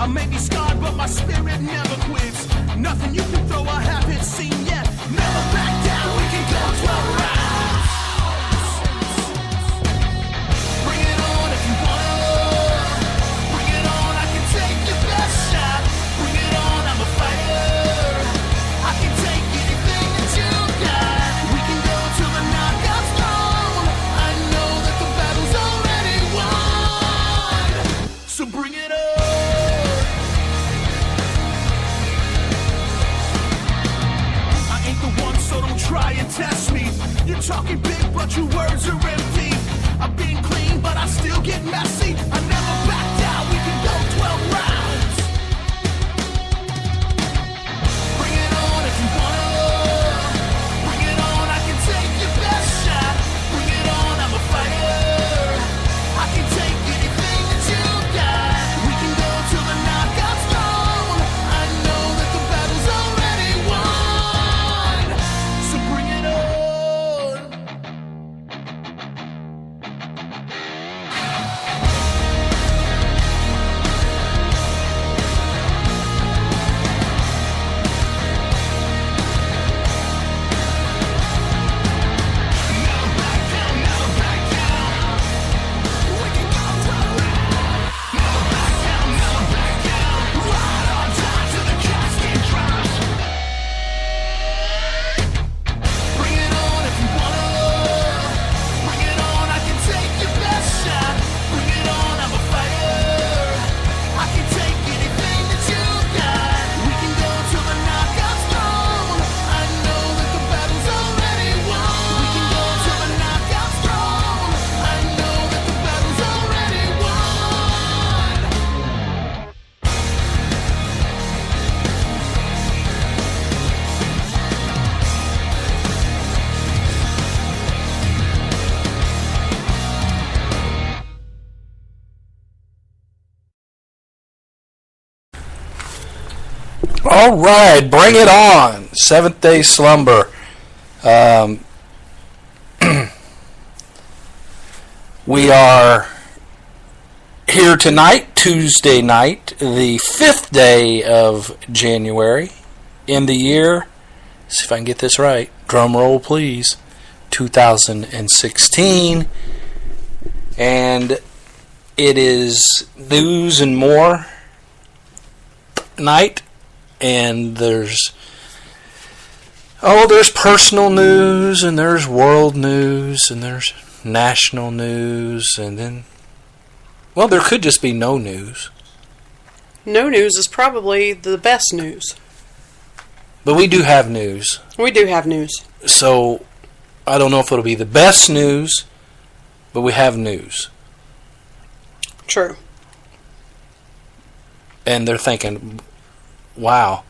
I may be scarred, but my spirit never quits. Nothing you can throw I haven't seen yet. Never back down, we can go 12 rounds. Bring it on if you wanna. Bring it on, I can take your best shot. Bring it on, I'm a fighter. I can take anything that you got. We can go till the knockout's thrown. I know that the battle's already won. So bring it on. So don't try and test me. You're talking big, but your words are empty. I've been clean, but I still get messy. I never back down, we can go 12 rounds. Bring it on if you wanna. Bring it on, I can take your best shot. Bring it on, I'm a fighter. I can take anything that you got. We can go till the knockout's thrown. I know that the battle's already won. So bring it on. All right, bring it on. Seventh Day Slumber. We are here tonight, Tuesday night, the 5th day of January in the year, see if I can get this right, drum roll please, 2016. And it is news and more night. And there's personal news, and there's world news, and there's national news, and then, well, there could just be no news. No news is probably the best news. But we do have news. We do have news. So, I don't know if it'll be the best news, but we have news. True. And they're thinking, wow,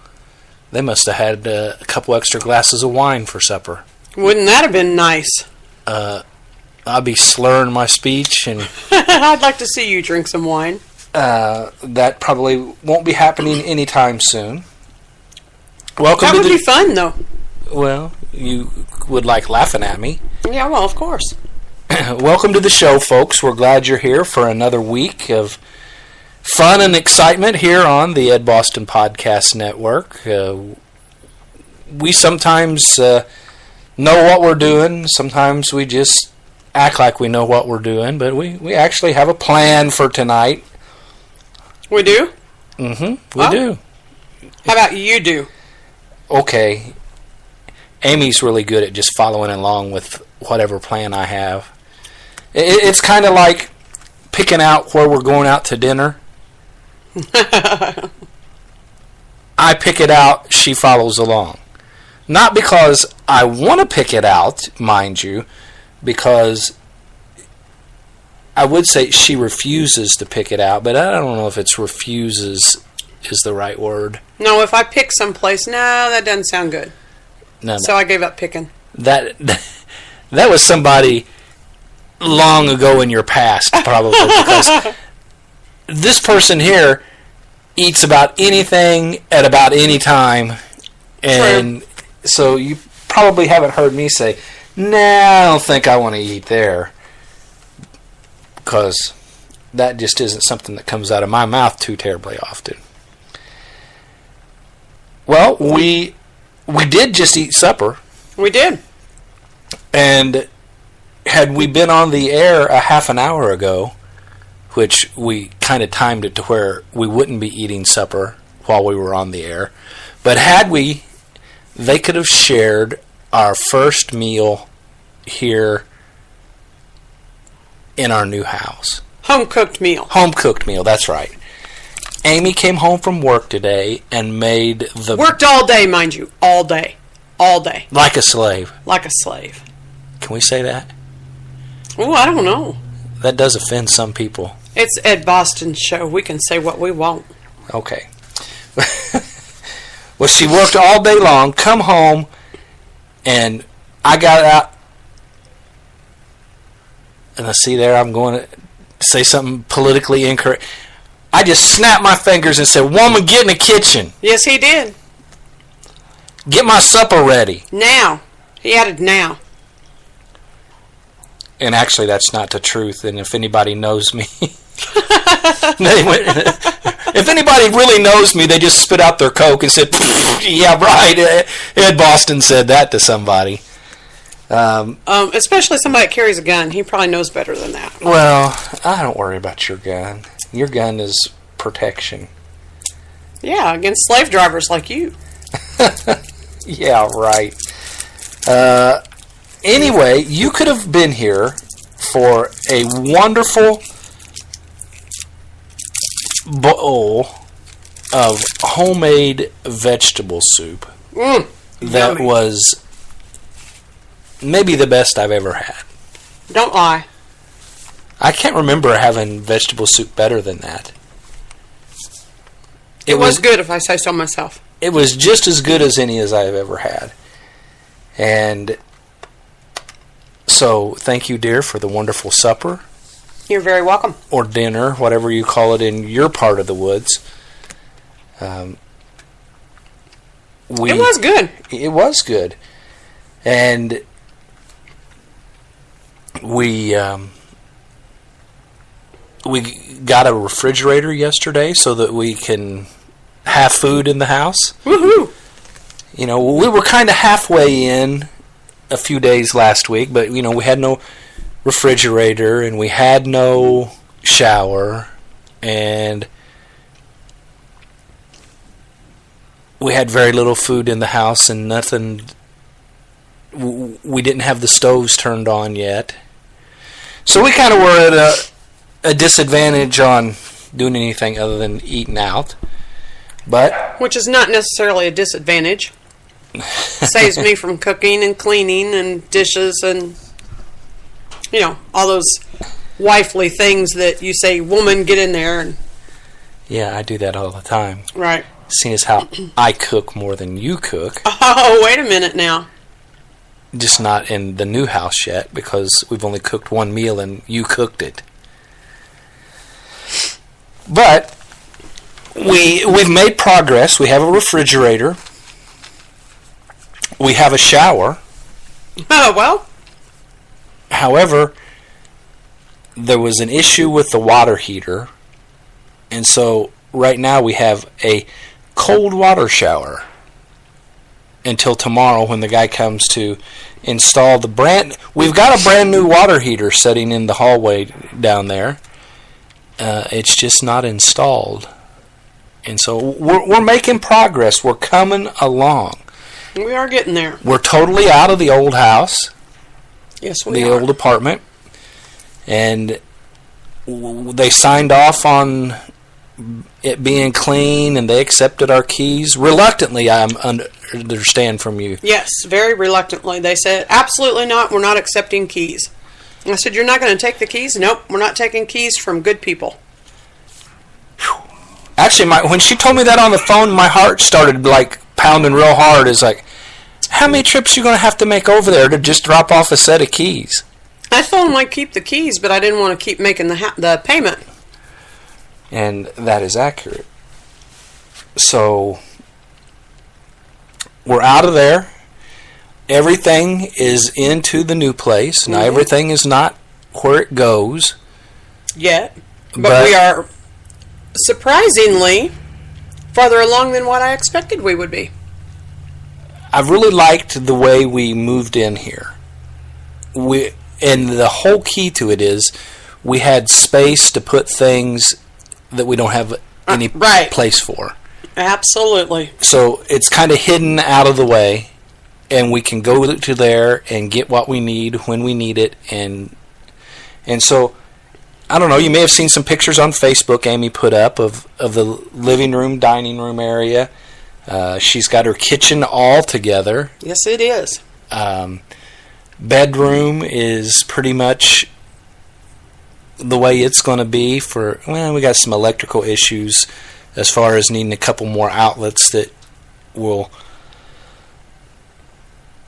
they must have had a couple extra glasses of wine for supper. Wouldn't that have been nice? I'll be slurring my speech, and I'd like to see you drink some wine. That probably won't be happening anytime soon. Welcome. That would be fun, though. Well, you would like laughing at me. Yeah, well, of course. Welcome to the show, folks. We're glad you're here for another week of fun and excitement here on the Ed Boston Podcast Network. We sometimes know what we're doing. Sometimes we just act like we know what we're doing. But we actually have a plan for tonight. We do? Mm-hmm. We do. How about you do? Okay. Amy's really good at just following along with whatever plan I have. It's kind of like picking out where we're going out to dinner. I pick it out, she follows along. Not because I want to pick it out, mind you, because I would say she refuses to pick it out, but I don't know if it's refuses is the right word. No, if I pick someplace, no, that doesn't sound good. No. So I gave up picking. That was somebody long ago in your past, probably, because this person here eats about anything at about any time, and so you probably haven't heard me say, nah, I don't think I want to eat there, because that just isn't something that comes out of my mouth too terribly often. Well, we did just eat supper. We did. And had we been on the air a half an hour ago, which we kind of timed it to where we wouldn't be eating supper while we were on the air, but had we, they could have shared our first meal here in our new house. Home cooked meal. Home cooked meal, that's right. Amy came home from work today and made the... Worked all day, mind you. All day. All day. Like a slave. Like a slave. Can we say that? Oh, I don't know. That does offend some people. It's Ed Boston's show. We can say what we want. Okay. Well, she worked all day long, come home, and I got out. And I see there, I'm going to say something politically incorrect. I just snapped my fingers and said, "Woman, get in the kitchen. Yes, he did. Get my supper ready." Now. He added now. And actually, that's not the truth. And if anybody knows me, if anybody really knows me, they just spit out their Coke and said, "Yeah, right. Ed Boston said that to somebody." Especially somebody that carries a gun. He probably knows better than that. Well, I don't worry about your gun. Your gun is protection. Yeah, against slave drivers like you. Yeah, right. Anyway, you could have been here for a wonderful bowl of homemade vegetable soup that yummy. was maybe the best I've ever had. Don't lie. I can't remember having vegetable soup better than that. It was good, if I say so myself. It was just as good as any as I've ever had. And so, thank you, dear, for the wonderful supper. You're very welcome. Or dinner, whatever you call it in your part of the woods. It was good. It was good. And we got a refrigerator yesterday so that we can have food in the house. Woohoo! You know, we were kind of halfway in a few days last week, but, you know, we had no refrigerator and we had no shower and we had very little food in the house and nothing. We didn't have the stoves turned on yet. So we kind of were at a disadvantage on doing anything other than eating out. But which is not necessarily a disadvantage. Saves me from cooking and cleaning and dishes and, you know, all those wifely things that you say, "Woman, get in there." And yeah, I do that all the time. right. Seeing as how I cook more than you cook. Oh, wait a minute now. Just not in the new house yet because we've only cooked one meal and you cooked it. But we've made progress. We have a refrigerator. We have a shower. Oh, well. However, there was an issue with the water heater. And so right now we have a cold water shower until tomorrow when the guy comes to install we've got a brand new water heater sitting in the hallway down there. It's just not installed. And so we're making progress. We're coming along. We are getting there. We're totally out of the old house. Yes, we the are. old apartment. And they signed off on it being clean and they accepted our keys. Reluctantly, I understand from you. Yes, very reluctantly. They said, "Absolutely not. We're not accepting keys." I said, "You're not going to take the keys?" "Nope, we're not taking keys from good people." Actually, when she told me that on the phone, my heart started like pounding real hard. It's like, how many trips you going to have to make over there to just drop off a set of keys? I told them I'd keep the keys, but I didn't want to keep making the payment. And that is accurate. So we're out of there. Everything is into the new place. Now, everything is not where it goes. Yet. But we are, surprisingly, farther along than what I expected we would be. I've really liked the way we moved in here. And the whole key to it is we had space to put things that we don't have any right. place for. Absolutely. So it's kind of hidden out of the way, and we can go to there and get what we need when we need it. And so, I don't know, you may have seen some pictures on Facebook Amy put up of the living room, dining room area. She's got her kitchen all together. Yes, it is. Bedroom is pretty much the way it's going to be we got some electrical issues as far as needing a couple more outlets that will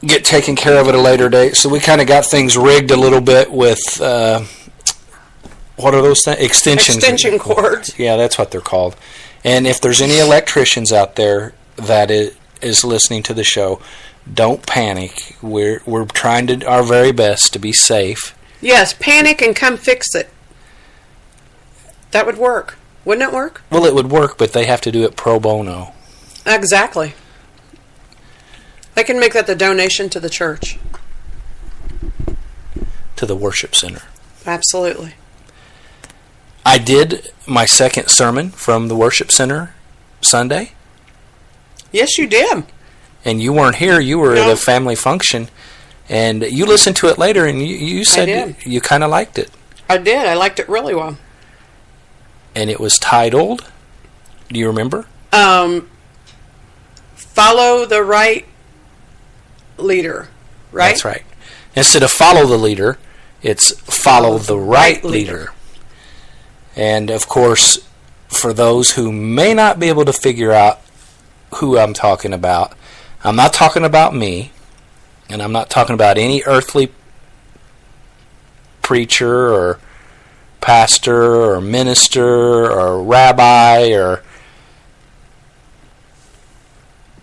get taken care of at a later date. So we kind of got things rigged a little bit with, what are those things? Extension cords. Yeah, that's what they're called. And if there's any electricians out there that is listening to the show, don't panic. We're trying our very best to be safe. Yes, panic and come fix it. That would work. Wouldn't it work? Well, it would work, but they have to do it pro bono. Exactly. They can make that the donation to the church. To the worship center. Absolutely. I did my second sermon from the worship center Sunday. Yes, you did. And you weren't here. You were No. at a family function. And you listened to it later, and you said you kind of liked it. I did. I liked it really well. And it was titled, do you remember? Follow the right leader, right? That's right. Instead of follow the leader, it's follow the right leader. And, of course, for those who may not be able to figure out who I'm talking about, I'm not talking about me, and I'm not talking about any earthly preacher or pastor or minister or rabbi or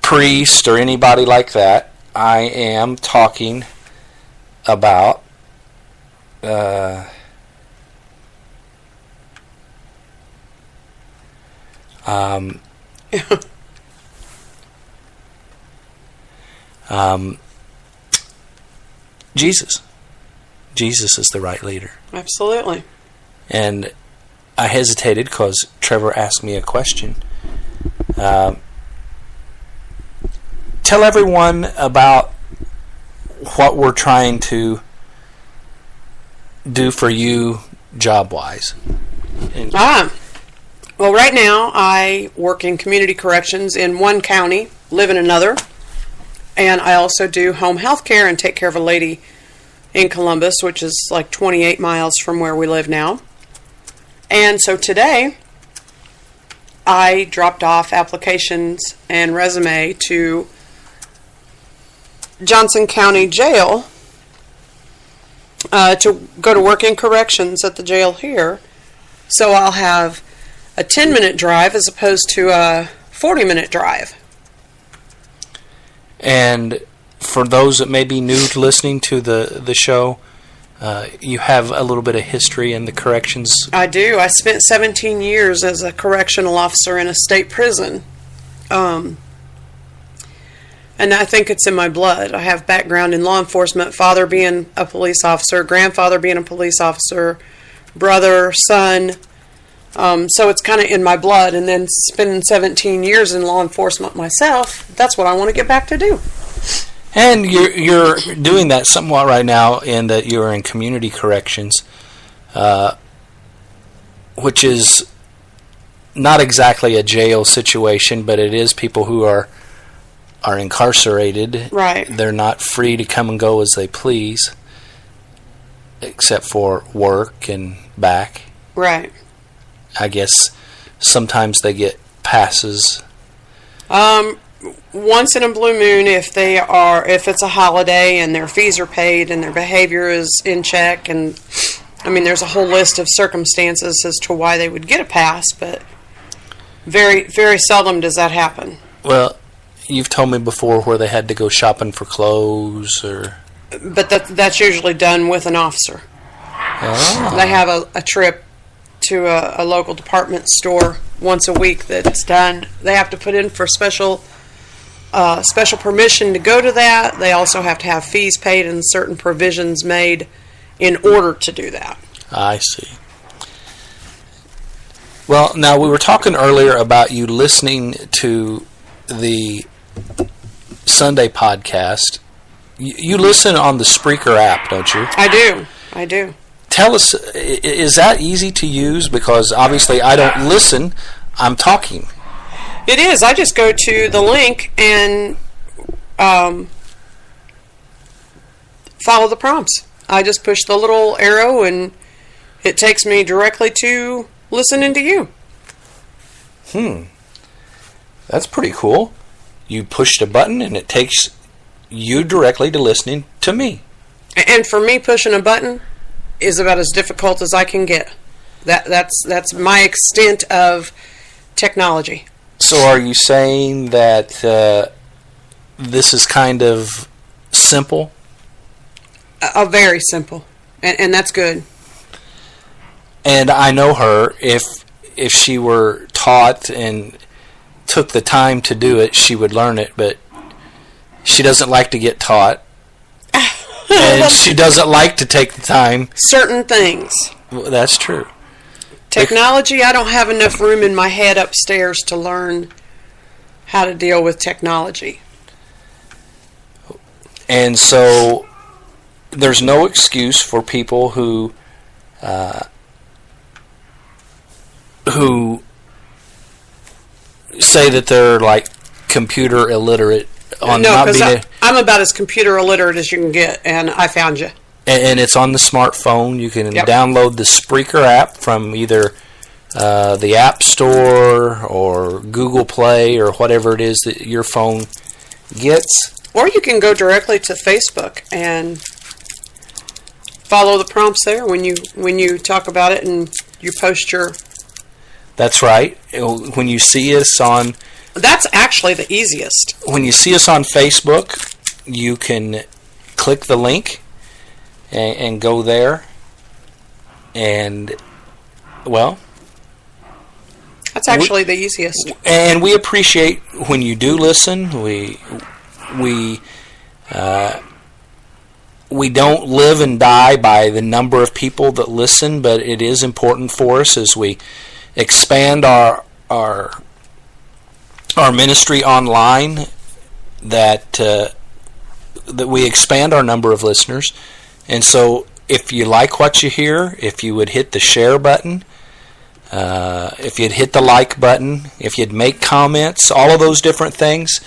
priest or anybody like that. I am talking about Jesus. Jesus is the right leader. Absolutely. And I hesitated because Trevor asked me a question. Tell everyone about what we're trying to do for you job-wise. Well, right now I work in community corrections in one county, live in another, and I also do home health care and take care of a lady in Columbus, which is like 28 miles from where we live now. And so today I dropped off applications and resume to Johnson County Jail to go to work in corrections at the jail here. So I'll have a 10-minute drive as opposed to a 40-minute drive. And for those that may be new to listening to the show, you have a little bit of history in the corrections. I do. I spent 17 years as a correctional officer in a state prison. And I think it's in my blood. I have background in law enforcement, father being a police officer, grandfather being a police officer, brother, son. So it's kind of in my blood. And then spending 17 years in law enforcement myself, that's what I want to get back to do. And you're doing that somewhat right now in that you're in community corrections, which is not exactly a jail situation, but it is people who are incarcerated. Right. They're not free to come and go as they please, except for work and back. Right. I guess sometimes they get passes. Once in a blue moon, if it's a holiday and their fees are paid and their behavior is in check, and I mean, there's a whole list of circumstances as to why they would get a pass, but very, very seldom does that happen. Well, you've told me before where they had to go shopping for clothes, or but that's usually done with an officer. Oh. They have a trip to a local department store once a week that's done. They have to put in for special permission to go to that. They also have to have fees paid and certain provisions made in order to do that. I see. Well, now we were talking earlier about you listening to the Sunday podcast. You listen on the Spreaker app, don't you? I do. Tell us, is that easy to use? Because obviously I don't listen, I'm talking. It is. I just go to the link and follow the prompts. I just push the little arrow and it takes me directly to listening to you. That's pretty cool. You pushed a button and it takes you directly to listening to me. And for me, pushing a button is about as difficult as I can get. That's my extent of technology. So are you saying that this is kind of simple? Very simple. And that's good. And I know her, if she were taught and took the time to do it, she would learn it, but she doesn't like to get taught. And she doesn't like to take the time. Certain things. That's true. Technology, I don't have enough room in my head upstairs to learn how to deal with technology. And so there's no excuse for people who say that they're like computer illiterate on No, not because being I'm about as computer illiterate as you can get, and I found you. and it's on the smartphone. You can Yep. download the Spreaker app from either the App Store or Google Play or whatever it is that your phone gets. Or you can go directly to Facebook and follow the prompts there when you talk about it and you post your... That's right. When you see us on That's actually the easiest. when you see us on Facebook, you can click the link and go there. And well, That's actually the easiest. and we appreciate when you do listen. We don't live and die by the number of people that listen, but it is important for us as we expand our ministry online that we expand our number of listeners. And so if you like what you hear, if you would hit the share button, if you'd hit the like button, if you'd make comments, all of those different things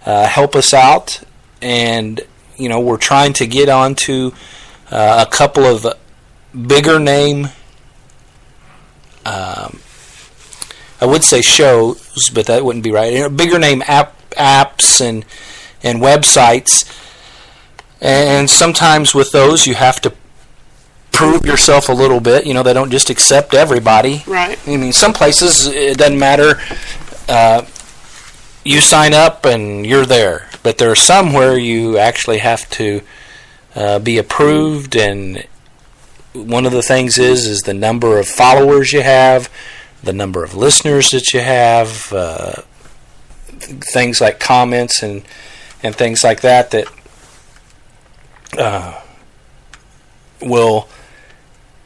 help us out. And we're trying to get onto a couple of bigger name, I would say shows, but that wouldn't be right. Bigger name apps and websites. And sometimes with those, you have to prove yourself a little bit. They don't just accept everybody. Right. I mean, some places it doesn't matter. You sign up and you're there. But there are some where you actually have to be approved, and one of the things is the number of followers you have, the number of listeners that you have, things like comments and things like that will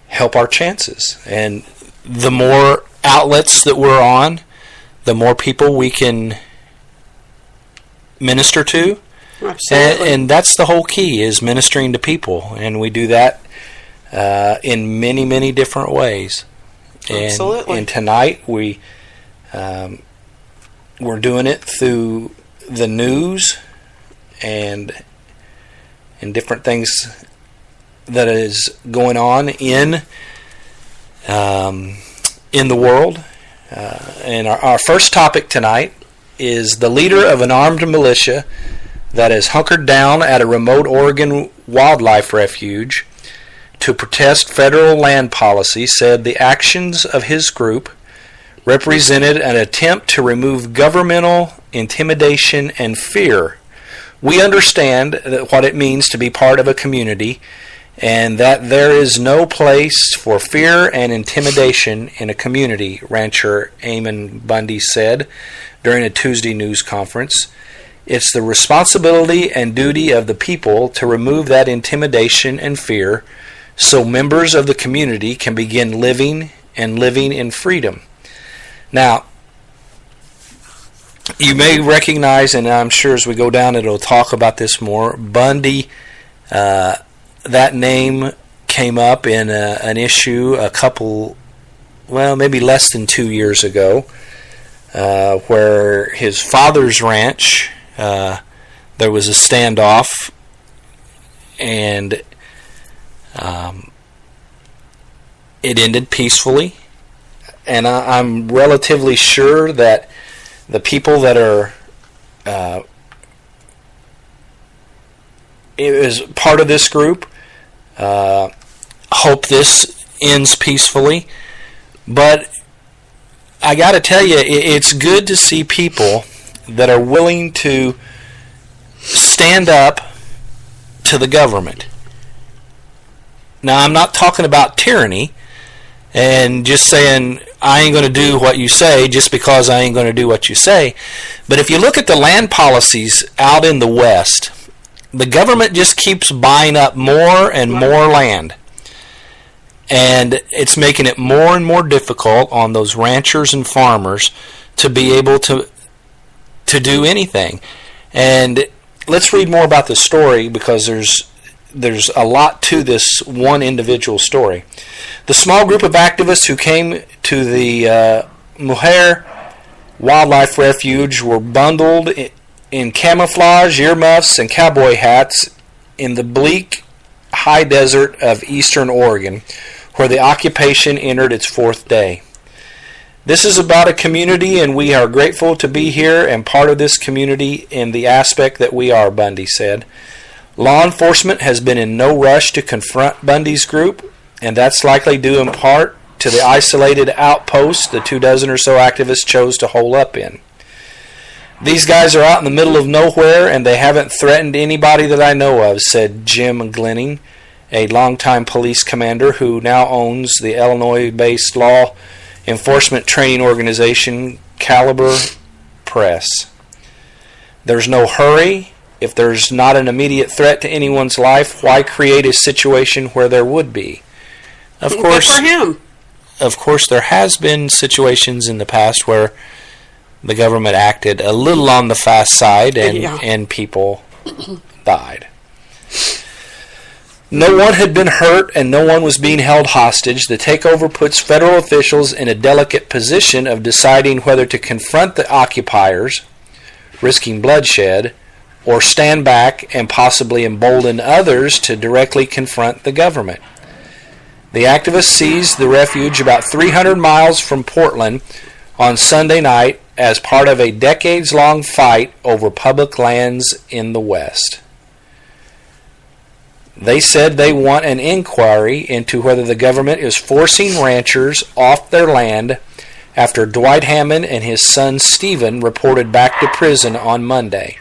help our chances. And the more outlets that we're on, the more people we can minister to. Absolutely. And that's the whole key, is ministering to people, and we do that in many, many different ways. Absolutely. And tonight we're doing it through the news and different things that is going on in the world. And our first topic tonight is the leader of an armed militia that is hunkered down at a remote Oregon wildlife refuge to protest federal land policy said the actions of his group represented an attempt to remove governmental intimidation and fear. We understand what it means to be part of a community and that there is no place for fear and intimidation in a community, rancher Eamon Bundy said during a Tuesday news conference. It's the responsibility and duty of the people to remove that intimidation and fear so members of the community can begin living in freedom. Now, you may recognize, and I'm sure as we go down it'll talk about this more, Bundy, that name came up in an issue maybe less than 2 years ago, where his father's ranch, there was a standoff, and it ended peacefully. And I'm relatively sure that the people that are is part of this group hope this ends peacefully. But I got to tell you, it's good to see people that are willing to stand up to the government. Now, I'm not talking about tyranny and just saying, I ain't going to do what you say just because I ain't going to do what you say. But if you look at the land policies out in the West, the government just keeps buying up more and more land. And it's making it more and more difficult on those ranchers and farmers to be able to do anything. And let's read more about the story, because there's a lot to this one individual story. The small group of activists who came to the Mujer Wildlife Refuge were bundled in camouflage, earmuffs, and cowboy hats in the bleak high desert of eastern Oregon, where the occupation entered its fourth day. This is about a community, and we are grateful to be here and part of this community in the aspect that we are, Bundy said. Law enforcement has been in no rush to confront Bundy's group, and that's likely due in part to the isolated outpost the 24 or so activists chose to hole up in. These guys are out in the middle of nowhere, and they haven't threatened anybody that I know of, said Jim Glenning, a longtime police commander who now owns the Illinois-based law enforcement training organization Caliber Press. There's no hurry. If there's not an immediate threat to anyone's life, why create a situation where there would be? Of course, good for him. Of course, there has been situations in the past where the government acted a little on the fast side and people died. No one had been hurt and no one was being held hostage. The takeover puts federal officials in a delicate position of deciding whether to confront the occupiers, risking bloodshed, or stand back and possibly embolden others to directly confront the government. The activists seized the refuge about 300 miles from Portland on Sunday night as part of a decades-long fight over public lands in the West. They said they want an inquiry into whether the government is forcing ranchers off their land after Dwight Hammond and his son Stephen reported back to prison on Monday.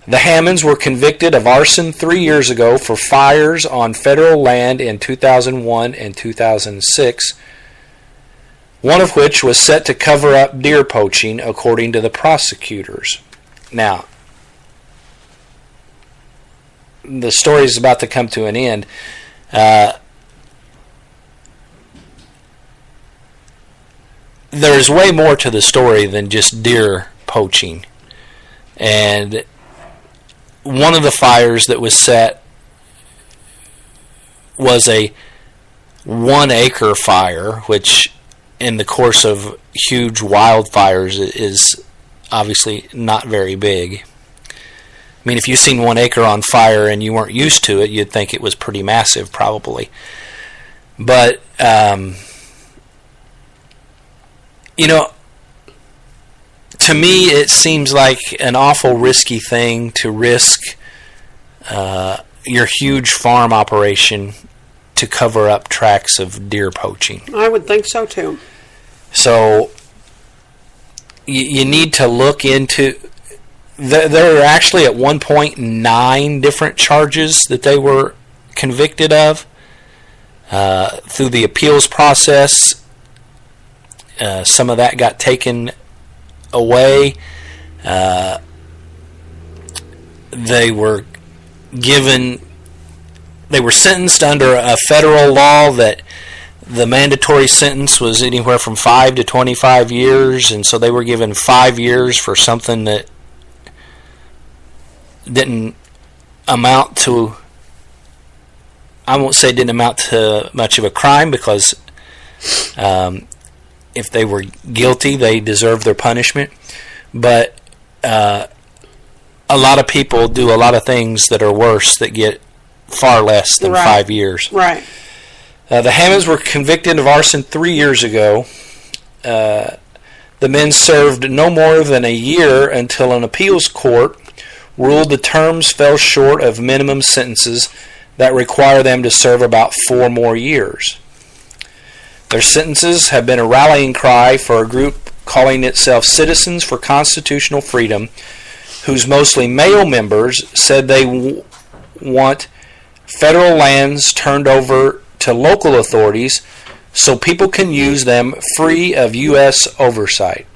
The Hammonds were convicted of arson 3 years ago for fires on federal land in 2001 and 2006, one of which was set to cover up deer poaching, according to the prosecutors. Now, the story is about to come to an end. There's way more to the story than just deer poaching. And one of the fires that was set was a 1 acre fire, which in the course of huge wildfires is obviously not very big. I mean, if you've seen 1 acre on fire and you weren't used to it, you'd think it was pretty massive, probably. But, to me, it seems like an awful risky thing to risk your huge farm operation to cover up tracks of deer poaching. I would think so, too. So, you need to look into... There are actually at one point 9 different charges that they were convicted of. Through the appeals process, some of that got taken away. They were sentenced under a federal law that the mandatory sentence was anywhere from 5 to 25 years, and so they were given 5 years for something that didn't amount to, I won't say didn't amount to much of a crime, because if they were guilty, they deserved their punishment. But a lot of people do a lot of things that are worse that get far less than 5 years. Right. The Hammonds were convicted of arson 3 years ago. The men served no more than a year until an appeals court ruled the terms fell short of minimum sentences that require them to serve about 4 more years. Their sentences have been a rallying cry for a group calling itself Citizens for Constitutional Freedom, whose mostly male members said they want federal lands turned over to local authorities so people can use them free of U.S. oversight.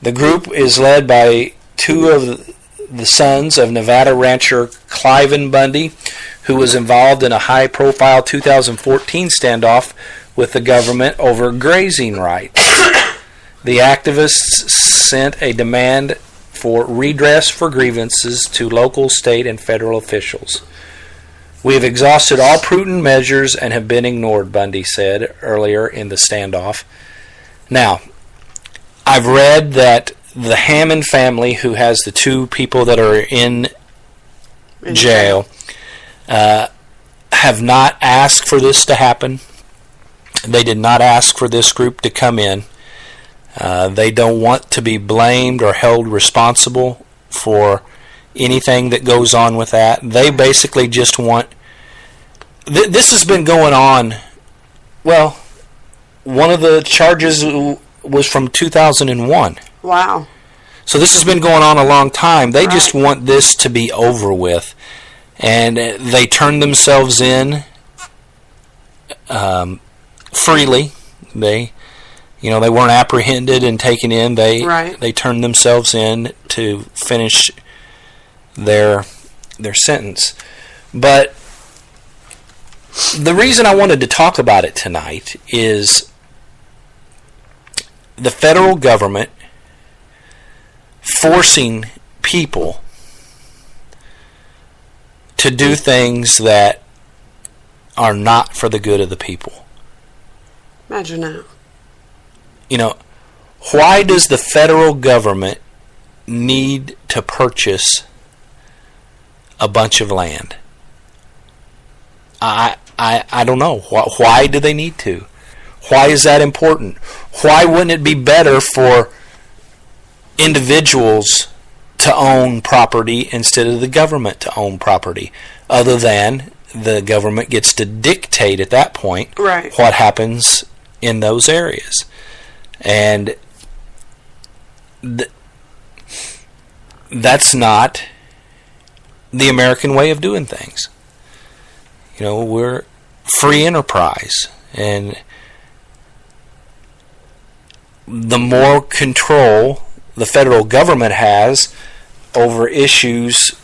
The group is led by 2 of the sons of Nevada rancher Cliven Bundy, who was involved in a high-profile 2014 standoff with the government over grazing rights. The activists sent a demand for redress for grievances to local, state, and federal officials. We have exhausted all prudent measures and have been ignored, Bundy said earlier in the standoff. Now, I've read that the Hammond family, who has the 2 people that are in jail, have not asked for this to happen. They did not ask for this group to come in. They don't want to be blamed or held responsible for anything that goes on with that. They basically just want... This has been going on... Well, one of the charges was from 2001. Wow. So this has been going on a long time. They just want this to be over with. And they turn themselves in freely. They weren't apprehended and taken in. They turned themselves in to finish their sentence. But the reason I wanted to talk about it tonight is the federal government forcing people to do things that are not for the good of the people. Imagine that. Why does the federal government need to purchase a bunch of land? I don't know. Why do they need to? Why is that important? Why wouldn't it be better for individuals to own property instead of the government to own property? Other than the government gets to dictate at that point what happens in those areas. And that's not the American way of doing things. We're free enterprise, and the more control the federal government has over issues,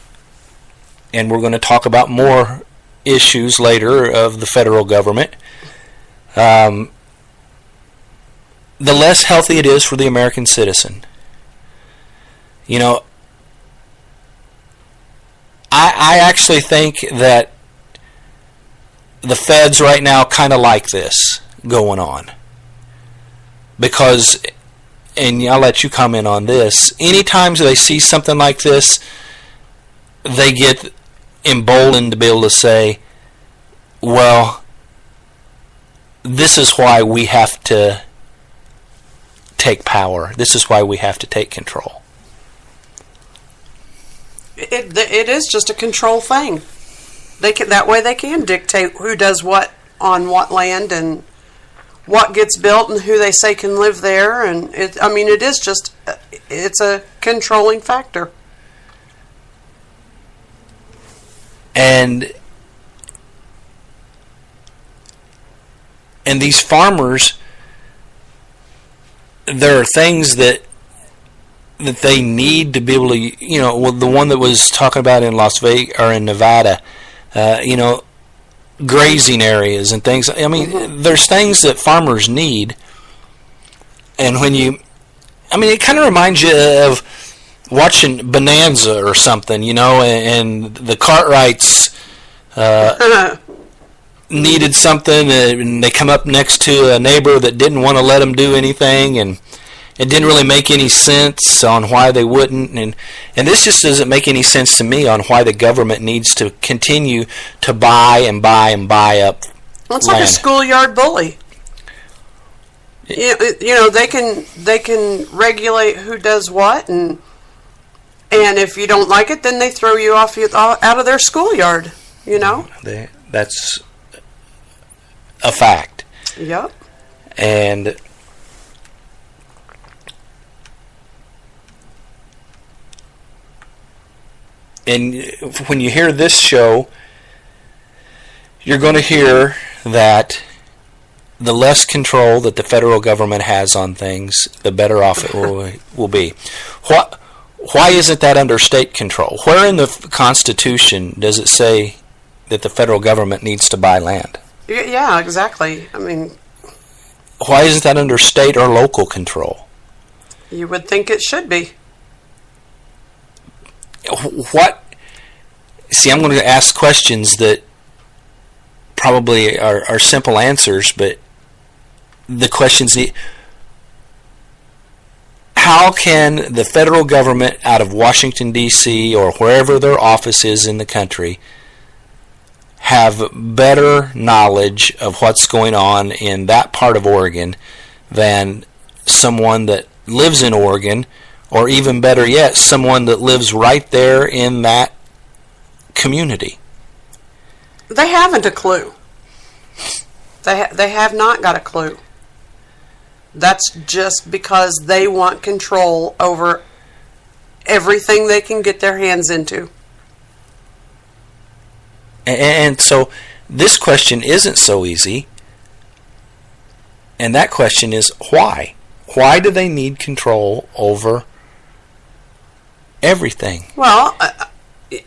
and we're going to talk about more issues later of the federal government, the less healthy it is for the American citizen. I actually think that the feds right now kind of like this going on. Because, and I'll let you comment on this, anytime they see something like this, they get emboldened to be able to say, well, this is why we have to take power. This is why we have to take control. It is just a control thing. That way they can dictate who does what on what land and what gets built and who they say can live there. And it is just, it's a controlling factor. And these farmers, there are things that they need to be able to, the one that was talking about in Las Vegas or in Nevada, grazing areas and things. I mean, there's things that farmers need. And it kind of reminds you of watching Bonanza or something, and the Cartwrights needed something, and they come up next to a neighbor that didn't want to let them do anything, and it didn't really make any sense on why they wouldn't, and this just doesn't make any sense to me on why the government needs to continue to buy and buy and buy up Well, it's land. like a schoolyard bully. They can regulate who does what, and if you don't like it, then they throw you out of their schoolyard. That's a fact. Yep. And when you hear this show, you're going to hear that the less control that the federal government has on things, the better off it will be. Why isn't that under state control? Where in the Constitution does it say that the federal government needs to buy land? Yeah, exactly. I mean, why isn't that under state or local control? You would think it should be. See, I'm going to ask questions that probably are simple answers, but the questions how can the federal government out of Washington, D.C. or wherever their office is in the country have better knowledge of what's going on in that part of Oregon than someone that lives in Oregon, or even better yet, someone that lives right there in that community? They haven't a clue. They have not got a clue. That's just because they want control over everything they can get their hands into. And so this question isn't so easy. And that question is why? Why do they need control over everything? Well,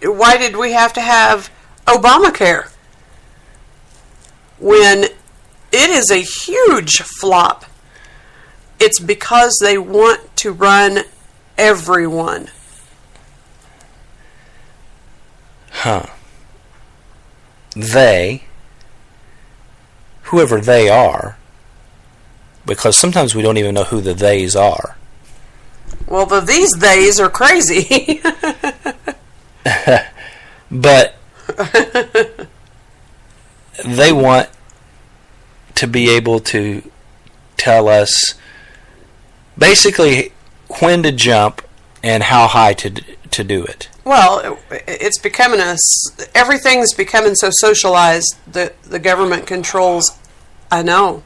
why did we have to have Obamacare when it is a huge flop? It's because they want to run everyone. Whoever they are, because sometimes we don't even know who the theys are. Well, these theys are crazy. But they want to be able to tell us basically when to jump and how high to do it. Well, it's becoming everything's becoming so socialized that the government controls. I know.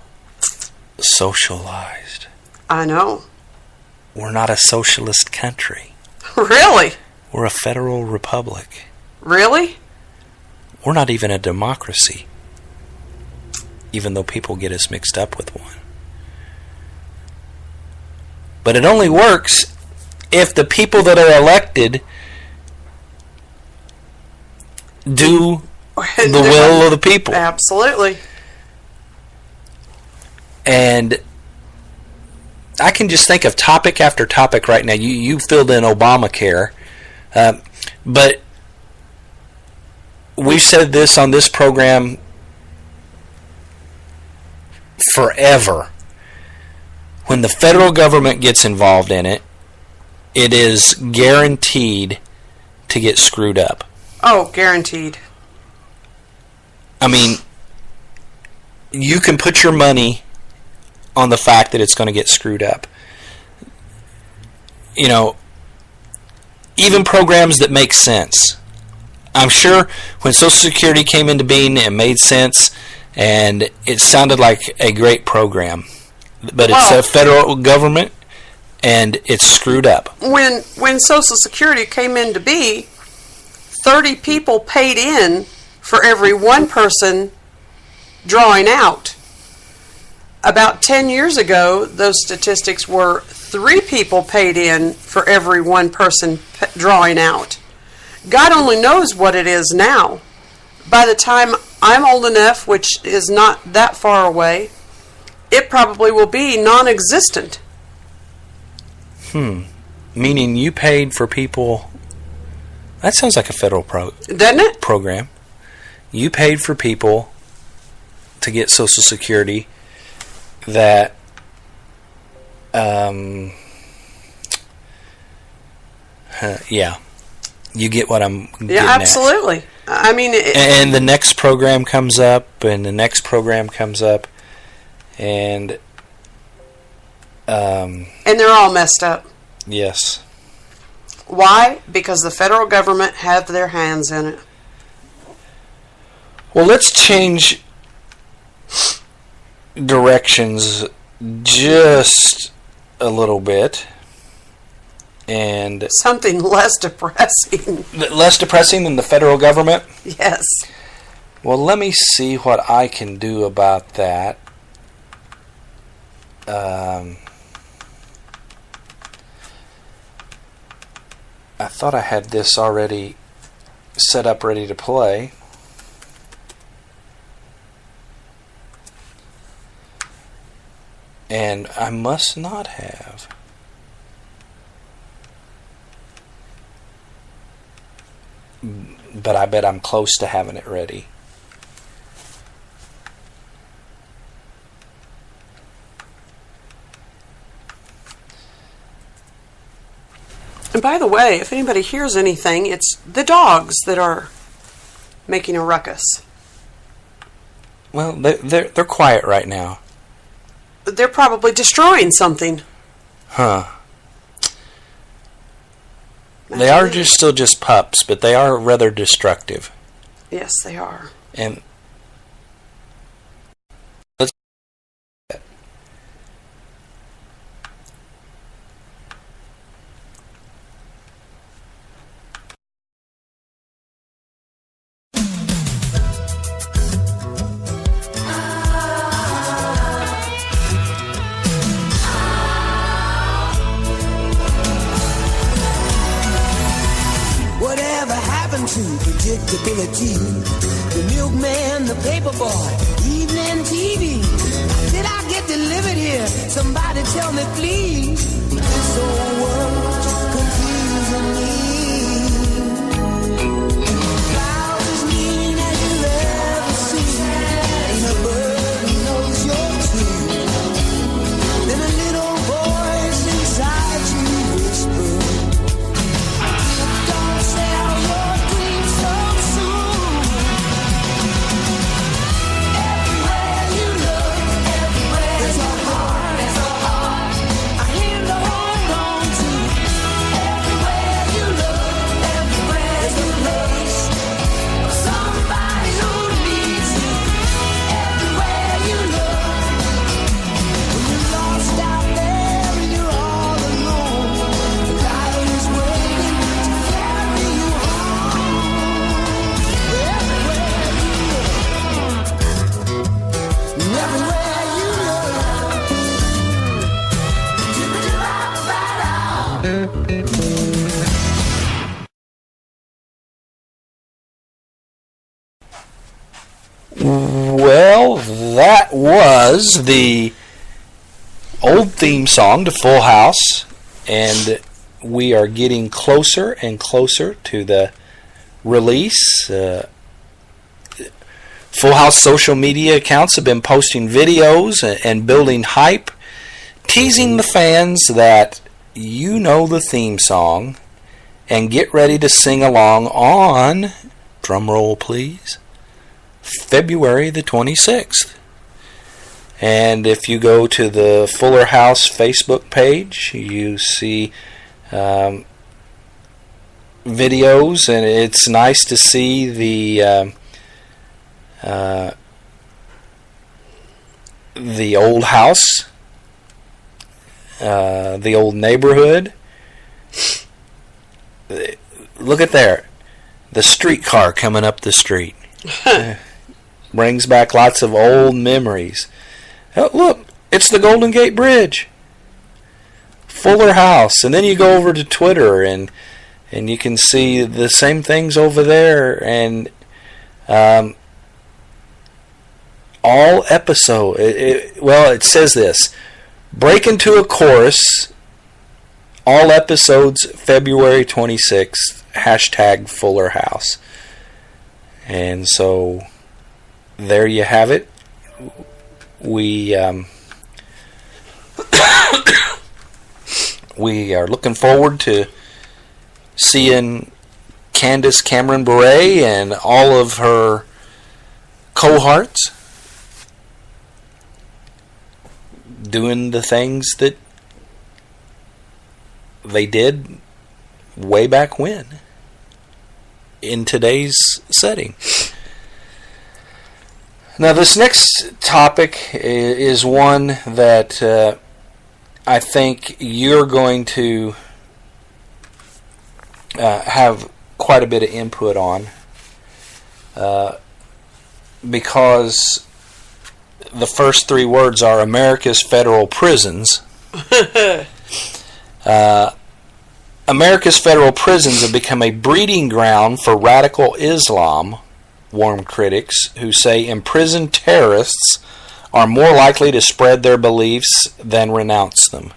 Socialized. I know. We're not a socialist country. Really? We're a federal republic. Really? We're not even a democracy, even though people get us mixed up with one. But it only works if the people that are elected do the will of the people. Absolutely. And I can just think of topic after topic right now. You filled in Obamacare, but we've said this on this program forever. When the federal government gets involved in it, it is guaranteed to get screwed up. Oh, guaranteed. I mean, you can put your money on the fact that it's going to get screwed up. You know, even programs that make sense. I'm sure when Social Security came into being, it made sense, and it sounded like a great program. But it's a federal government, and it's screwed up. When Social Security came into be, 30 people paid in for every one person drawing out. About 10 years ago, those statistics were 3 people paid in for every one person drawing out. God only knows what it is now. By the time I'm old enough, which is not that far away, it probably will be non-existent. Meaning you paid for people... That sounds like a federal Doesn't it? program. You paid for people to get Social Security that... yeah. You get what I'm getting Yeah, at. absolutely. I mean... And the next program comes up, and the next program comes up, and... and they're all messed up. yes. Why? Because the federal government have their hands in it. Well, let's change directions just a little bit. And Something less depressing. less depressing than the federal government? Yes. Well, let me see what I can do about that. I thought I had this already set up ready to play. And I must not have. But I bet I'm close to having it ready. And by the way, if anybody hears anything, it's the dogs that are making a ruckus. Well, they're quiet right now. They're probably destroying something. Huh. They are just still just pups, but they are rather destructive. Yes, they are. And let's Whatever happened to predictability? The milkman, the paperboy, evening TV. Did I get delivered here? Somebody tell me, please. This whole world's confusing me. Clouds as mean as you've ever seen. Ain't a bird who knows you're true. Then a little voice inside you whispers. Sell your dreams so soon. Everywhere you look, everywhere there's a heart, a hand to hold on to. Everywhere you look, everywhere there's a place of somebody who needs you. Everywhere you look, when you're lost out there and you're all alone, the light is waiting to carry you home. Everywhere you look, everywhere you Well, that was the old theme song to Full House, and we are getting closer and closer to the release. Full House social media accounts have been posting videos and building hype, teasing the fans that you know the theme song and get ready to sing along on, drumroll please, February the 26th. And if you go to the Fuller House Facebook page, you see videos, and it's nice to see the old house, the old neighborhood. Look at there. the streetcar coming up the street. Brings back lots of old memories. Oh, look, it's the Golden Gate Bridge. Fuller House. And then you go over to Twitter and you can see the same things over there. And all episode. It says this. Break into a chorus. All episodes February 26th. # Fuller House. And so there you have it. We we are looking forward to seeing Candace Cameron Bure and all of her cohorts doing the things that they did way back when in today's setting. Now, this next topic is one that I think you're going to have quite a bit of input on, because the first three words are America's federal prisons. America's federal prisons have become a breeding ground for radical Islam, warn critics, who say imprisoned terrorists are more likely to spread their beliefs than renounce them.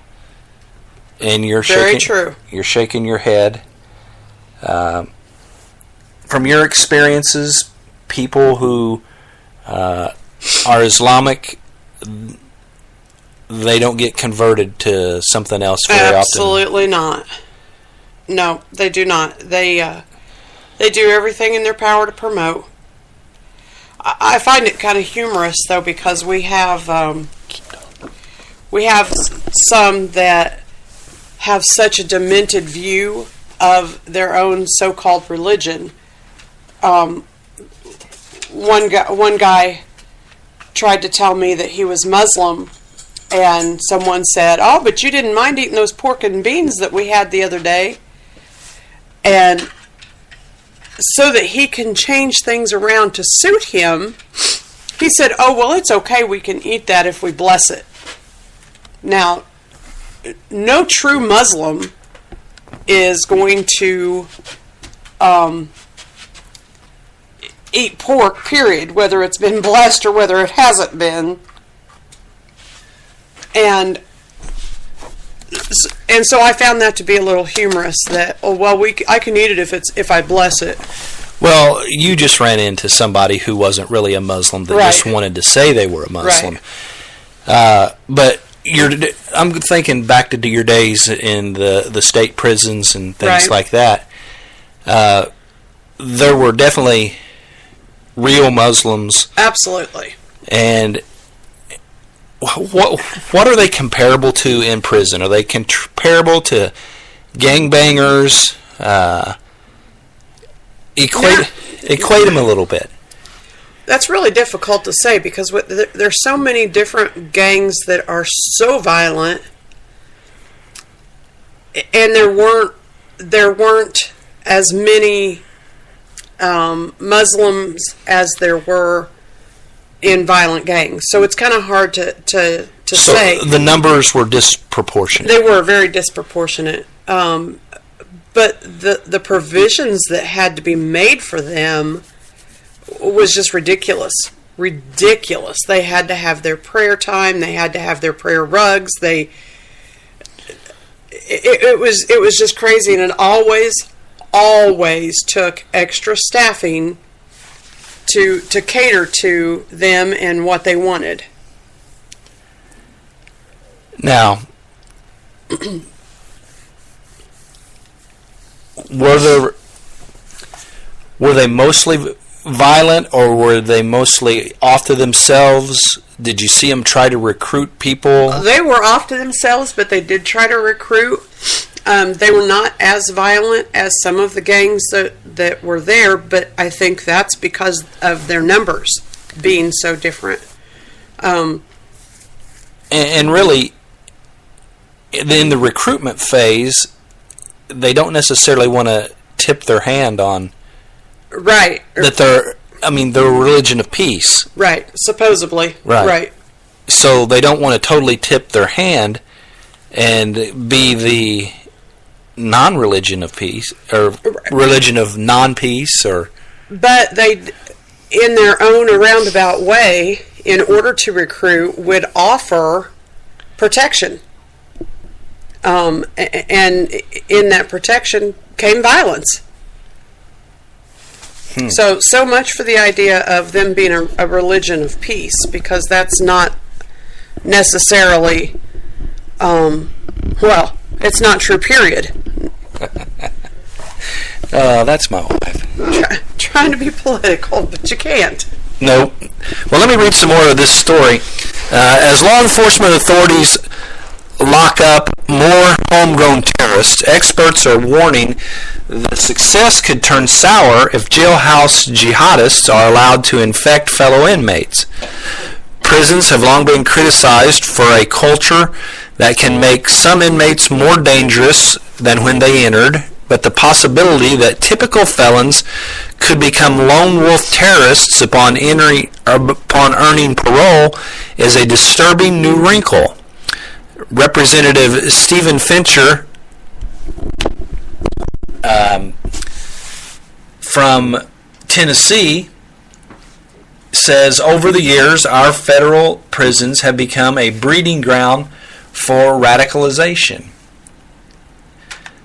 And you're Very shaking, true. You're shaking your head. From your experiences, people who are Islamic, they don't get converted to something else very often. Absolutely not. No, they do not. They do everything in their power to promote. I find it kind of humorous, though, because we have some that have such a demented view of their own so-called religion. One guy tried to tell me that he was Muslim, and someone said, "Oh, but you didn't mind eating those pork and beans that we had the other day." And so that he can change things around to suit him, he said, "Oh, well, it's okay. We can eat that if we bless it." Now, no true Muslim is going to eat pork, period, whether it's been blessed or whether it hasn't been. And so I found that to be a little humorous. That I can eat it if I bless it. Well, you just ran into somebody who wasn't really a Muslim that Right. just wanted to say they were a Muslim. Right. But I'm thinking back to your days in the state prisons and things Right. like that. There were definitely real Muslims, Absolutely. and what are they comparable to in prison? Are they comparable to gangbangers? Equate them a little bit. That's really difficult to say because there's so many different gangs that are so violent, and there weren't as many Muslims as there were in violent gangs. So it's kind of hard to So say. the numbers were disproportionate. They were very disproportionate. But the provisions that had to be made for them was just ridiculous. Ridiculous. They had to have their prayer time. They had to have their prayer rugs. It was just crazy, and it always took extra staffing to cater to them and what they wanted. Now, were they mostly violent, or were they mostly off to themselves? Did you see them try to recruit people? They were off to themselves, but they did try to recruit. They were not as violent as some of the gangs that were there, but I think that's because of their numbers being so different. And really, in the recruitment phase, they don't necessarily want to tip their hand on Right. that they're a religion of peace. Right. Supposedly. Right. Right. So they don't want to totally tip their hand and be the non-religion of peace, or religion of non-peace, or... But they, in their own roundabout way, in order to recruit, would offer protection. And in that protection came violence. So much for the idea of them being a religion of peace, because that's not necessarily, it's not true, period. That's my wife. Trying to be political, but you can't. Nope. Well, let me read some more of this story. As law enforcement authorities lock up more homegrown terrorists, experts are warning the success could turn sour if jailhouse jihadists are allowed to infect fellow inmates. Prisons have long been criticized for a culture that can make some inmates more dangerous than when they entered, but the possibility that typical felons could become lone wolf terrorists upon earning parole is a disturbing new wrinkle. Representative Stephen Fincher from Tennessee says, over the years, our federal prisons have become a breeding ground for radicalization.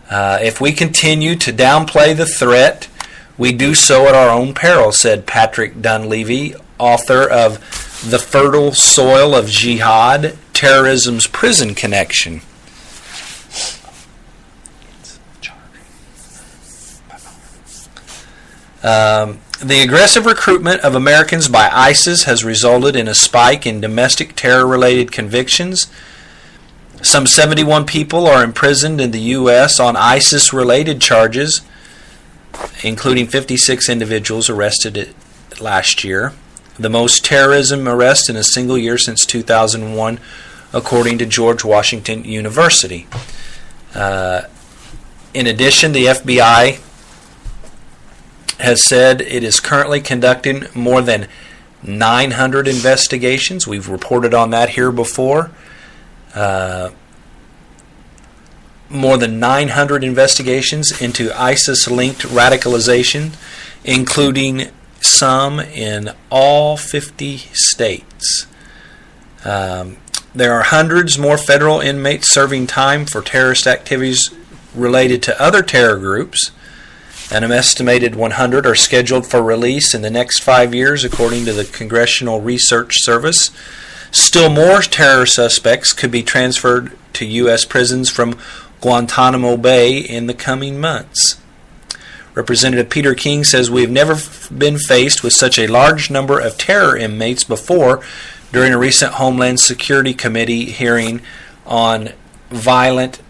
If we continue to downplay the threat, we do so at our own peril, said Patrick Dunleavy, author of The Fertile Soil of Jihad, Terrorism's Prison Connection. The aggressive recruitment of Americans by ISIS has resulted in a spike in domestic terror-related convictions. Some 71 people are imprisoned in the U.S. on ISIS-related charges, including 56 individuals arrested last year, the most terrorism arrests in a single year since 2001, according to George Washington University. In addition, the FBI has said it is currently conducting more than 900 investigations. We've reported on that here before. More than 900 investigations into ISIS-linked radicalization, including some in all 50 states. There are hundreds more federal inmates serving time for terrorist activities related to other terror groups, and an estimated 100 are scheduled for release in the next 5 years, according to the Congressional Research Service. Still more terror suspects could be transferred to U.S. prisons from Guantanamo Bay in the coming months. Representative Peter King says we have never been faced with such a large number of terror inmates before during a recent Homeland Security Committee hearing on violent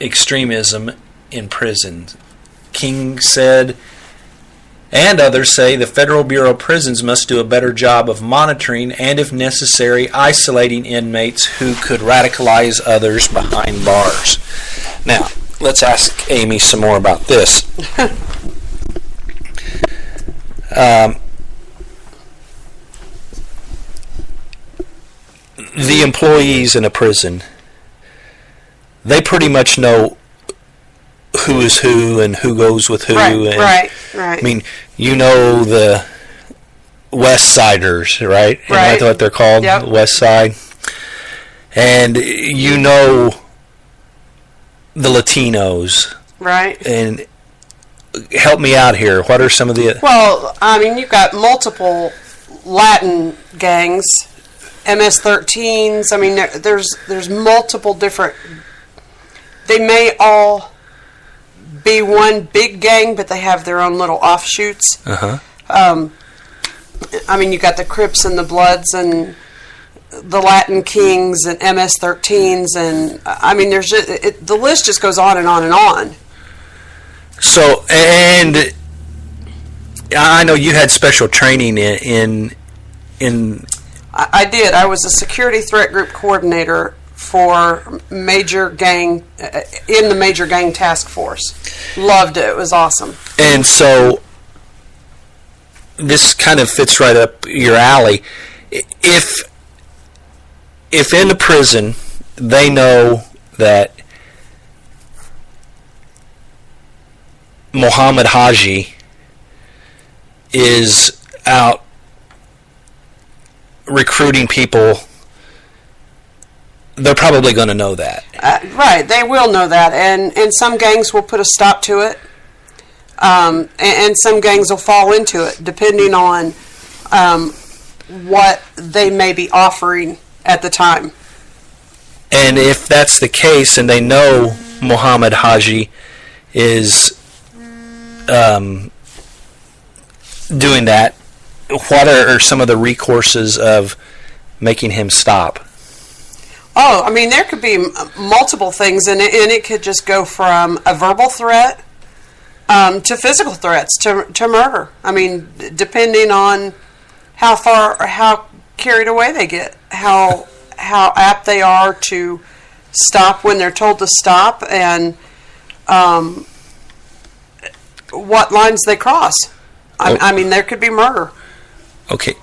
extremism in prisons. King said, and others say, the Federal Bureau of Prisons must do a better job of monitoring and, if necessary, isolating inmates who could radicalize others behind bars. Now, let's ask Amy some more about this. The employees in a prison, they pretty much know who is who and who goes with who. Right. I mean, you know the West Siders, right? Isn't that what they're called? Yep. West Side. And you know the Latinos. Right. And help me out here. What are some of the... Well, I mean, you've got multiple Latin gangs, MS-13s. I mean, there's multiple different... They may all be one big gang, but they have their own little offshoots. Uh-huh. I mean, you got the Crips and the Bloods and the Latin Kings and MS-13s, and I mean, there's just, the list just goes on and on and on. So, and I know you had special training in I did. I was a security threat group coordinator for major gang in the major gang task force. Loved it. It was awesome. And so this kind of fits right up your alley. If in the prison they know that Muhammad Haji is out recruiting people, they're probably going to know that. Right, they will know that, and some gangs will put a stop to it, and some gangs will fall into it, depending on what they may be offering at the time. And if that's the case, and they know Muhammad Haji is doing that, what are some of the recourses of making him stop? Oh, I mean, there could be multiple things, and it could just go from a verbal threat to physical threats to murder. I mean, depending on how far or how carried away they get, how apt they are to stop when they're told to stop, and what lines they cross. I mean, there could be murder. Okay,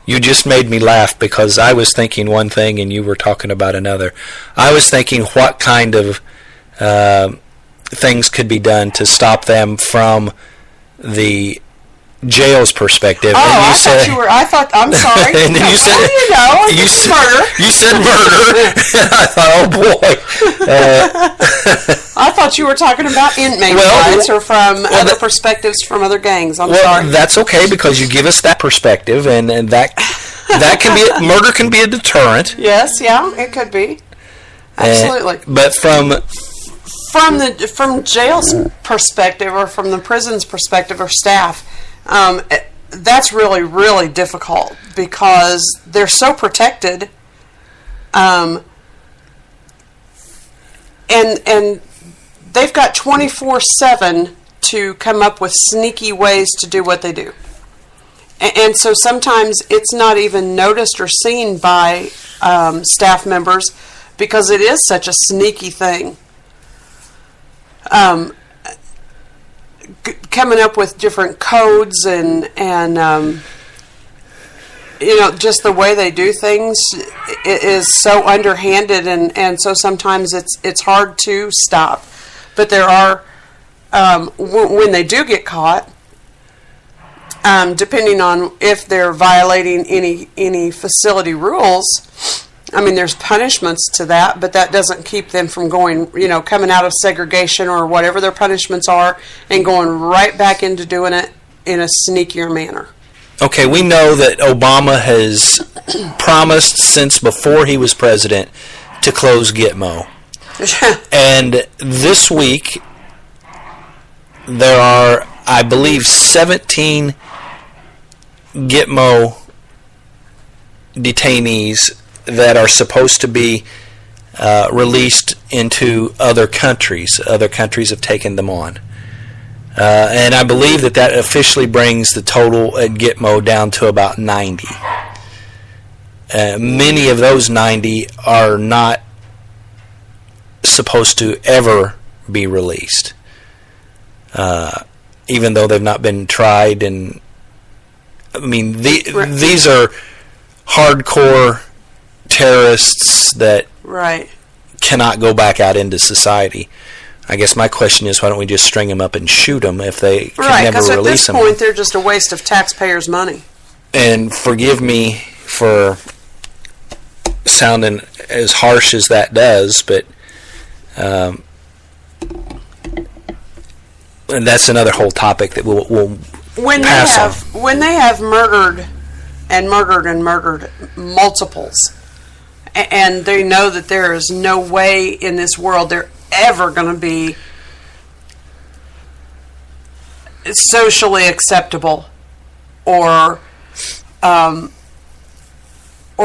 you just made me laugh because I was thinking one thing and you were talking about another. I was thinking what kind of things could be done to stop them from the jail's perspective. Oh, and you I'm sorry. And then you said, murder. You said murder. I thought, oh boy. I thought you were talking about inmate rights or from other perspectives from other gangs. I'm sorry. That's okay because you give us that perspective, and that can be murder can be a deterrent. Yes, yeah, it could be. Absolutely. But from jail's perspective or from the prison's perspective or staff, that's really, really difficult because they're so protected, and they've got 24/7 to come up with sneaky ways to do what they do. And so sometimes it's not even noticed or seen by staff members because it is such a sneaky thing. Coming up with different codes and just the way they do things is so underhanded, and so sometimes it's hard to stop. But there are when they do get caught, depending on if they're violating any facility rules, I mean, there's punishments to that, but that doesn't keep them from going, coming out of segregation or whatever their punishments are and going right back into doing it in a sneakier manner. Okay, we know that Obama has promised since before he was president to close Gitmo. And this week, there are, I believe, 17 Gitmo detainees that are supposed to be released into other countries. Other countries have taken them on. And I believe that officially brings the total at Gitmo down to about 90. Many of those 90 are not supposed to ever be released, even though they've not been tried. And I mean, these are hardcore terrorists that cannot go back out into society. I guess my question is, why don't we just string them up and shoot them if they can never release them? Right, because at this point, they're just a waste of taxpayers' money. And forgive me for sounding as harsh as that does, but and that's another whole topic that we'll pass on. When they have murdered multiples, and they know that there is no way in this world they're ever going to be socially acceptable or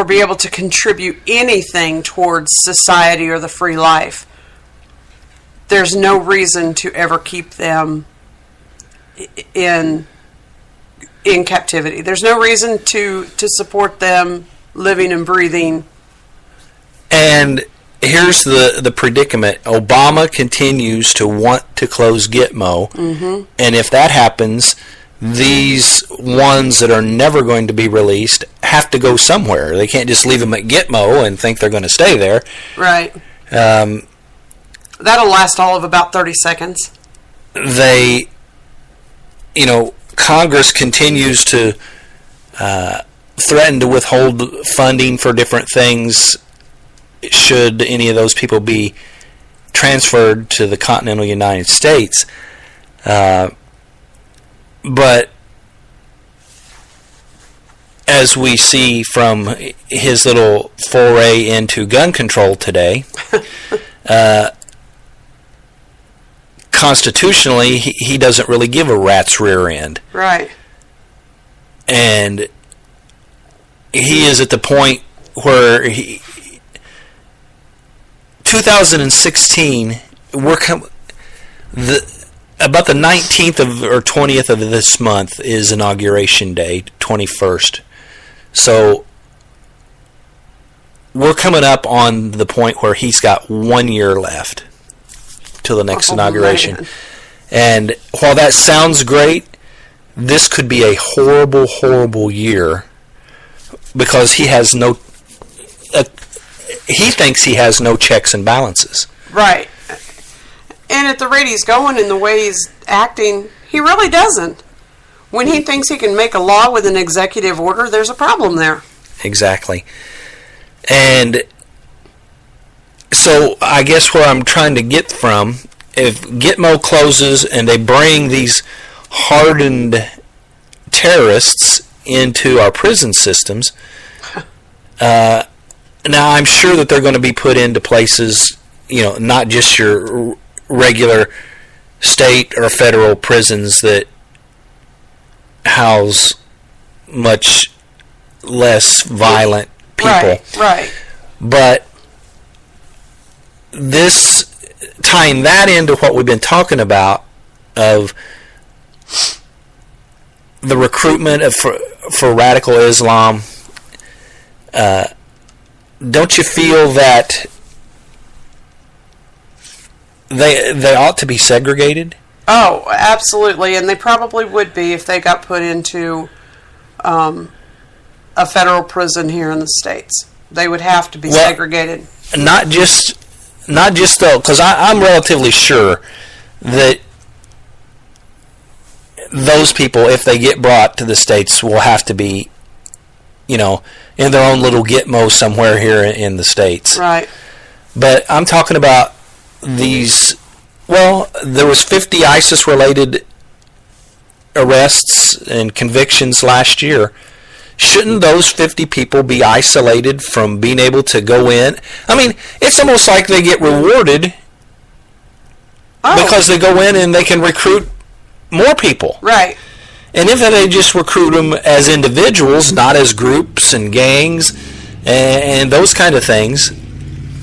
be able to contribute anything towards society or the free life, there's no reason to ever keep them in captivity. There's no reason to support them living and breathing. And here's the predicament. Obama continues to want to close Gitmo, and if that happens, these ones that are never going to be released have to go somewhere. They can't just leave them at Gitmo and think they're going to stay there. Right. That'll last all of about 30 seconds. Congress continues to threaten to withhold funding for different things should any of those people be transferred to the continental United States. But as we see from his little foray into gun control today, constitutionally, he doesn't really give a rat's rear end. Right. And he is at the point where 2016, about the 19th or 20th of this month is Inauguration Day, 21st. So we're coming up on the point where he's got 1 year left till the next inauguration. Man. And while that sounds great, this could be a horrible, horrible year because he has he thinks he has no checks and balances. Right. And at the rate he's going and the way he's acting, he really doesn't. When he thinks he can make a law with an executive order, there's a problem there. Exactly. And so I guess where I'm trying to get from, if Gitmo closes and they bring these hardened terrorists into our prison systems, now I'm sure that they're going to be put into places, not just your regular state or federal prisons that house much less violent people. Right. But this, tying that into what we've been talking about of the recruitment for radical Islam, don't you feel that they ought to be segregated? Oh, absolutely, and they probably would be if they got put into a federal prison here in the States. They would have to be segregated. Not just though, because I'm relatively sure that those people, if they get brought to the States, will have to be, in their own little Gitmo somewhere here in the States. Right. But I'm talking about these. Well, there was 50 ISIS-related arrests and convictions last year. Shouldn't those 50 people be isolated from being able to go in? I mean, it's almost like they get rewarded because they go in and they can recruit more people. Right. And if they just recruit them as individuals, not as groups and gangs and those kind of things,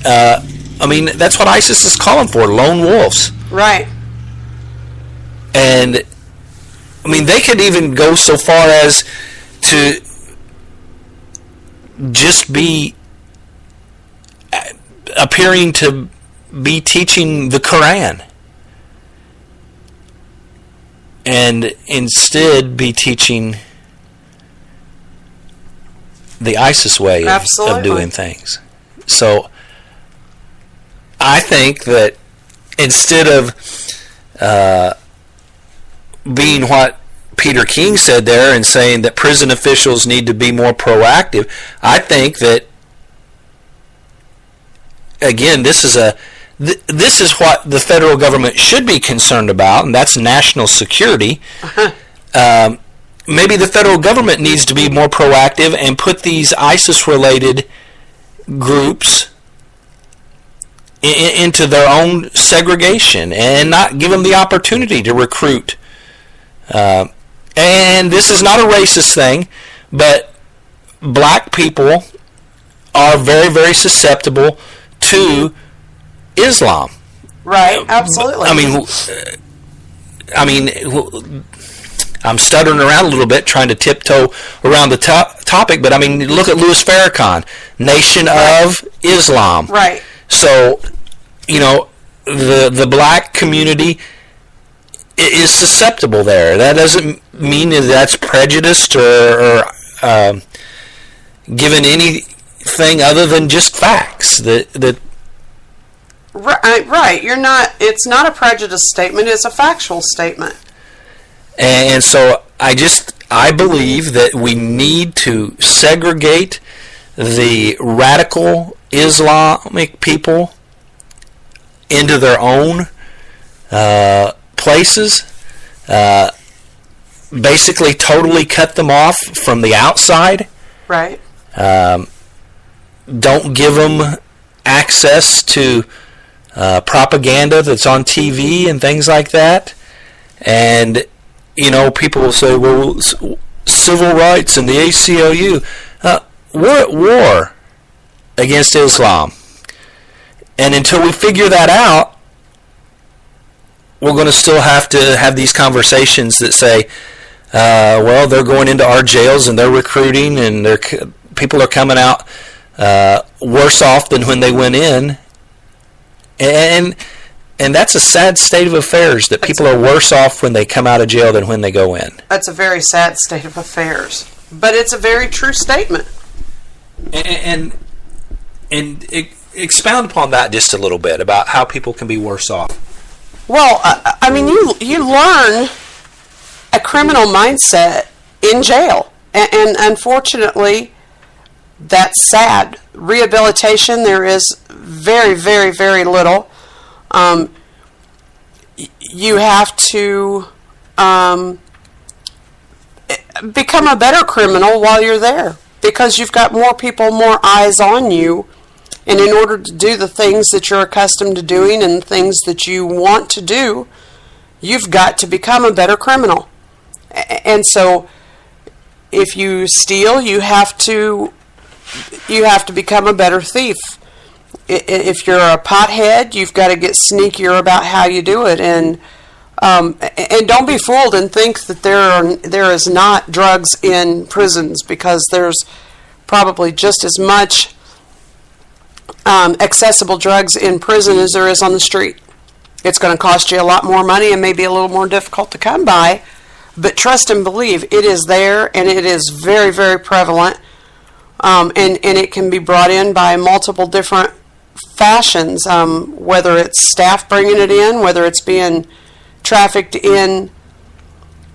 that's what ISIS is calling for, lone wolves. Right. And, they could even go so far as to just be appearing to be teaching the Quran and instead be teaching the ISIS way of doing things. So I think that instead of being what Peter King said there and saying that prison officials need to be more proactive, I think that, again, this is what the federal government should be concerned about, and that's national security. Maybe the federal government needs to be more proactive and put these ISIS-related groups into their own segregation and not give them the opportunity to recruit. And this is not a racist thing, but black people are very, very susceptible to Islam. Right, absolutely. I'm stuttering around a little bit trying to tiptoe around the topic, but look at Louis Farrakhan, Nation of Islam. Right. So, the black community is susceptible there. That doesn't mean that that's prejudiced or given anything other than just facts. That Right. You're not. It's not a prejudice statement. It's a factual statement. And so I believe that we need to segregate the radical Islamic people into their own places. Basically, totally cut them off from the outside. Right. Don't give them access to propaganda that's on TV and things like that. And people will say, well, civil rights and the ACLU. We're at war against Islam. And until we figure that out, we're going to still have to have these conversations that say, well, they're going into our jails and they're recruiting and people are coming out worse off than when they went in. And that's a sad state of affairs, that people are worse off when they come out of jail than when they go in. That's a very sad state of affairs. But it's a very true statement. And expound upon that just a little bit, about how people can be worse off. Well, I mean, you learn a criminal mindset in jail. And unfortunately, that's sad. Rehabilitation, there is very, very, very little. You have to become a better criminal while you're there, because you've got more people, more eyes on you, and in order to do the things that you're accustomed to doing and the things that you want to do, you've got to become a better criminal. And so if you steal, you have to become a better thief. If you're a pothead, you've got to get sneakier about how you do it, and don't be fooled and think that there is not drugs in prisons, because there's probably just as much accessible drugs in prison as there is on the street. It's going to cost you a lot more money and maybe a little more difficult to come by, but trust and believe, it is there, and it is very, very prevalent, and it can be brought in by multiple different fashions, whether it's staff bringing it in, whether it's being trafficked in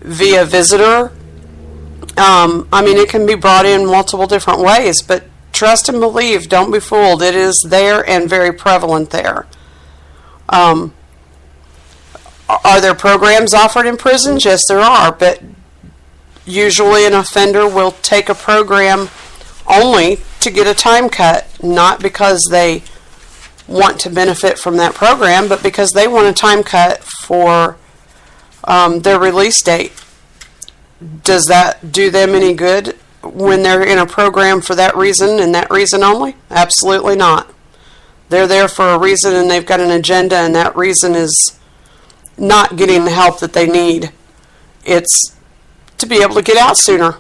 via visitor. I mean, it can be brought in multiple different ways, but trust and believe, don't be fooled. It is there and very prevalent there. Are there programs offered in prisons? Yes, there are, but usually an offender will take a program only to get a time cut, not because they want to benefit from that program, but because they want a time cut for their release date. Does that do them any good when they're in a program for that reason and that reason only? Absolutely not. They're there for a reason, and they've got an agenda, and that reason is not getting the help that they need. It's to be able to get out sooner.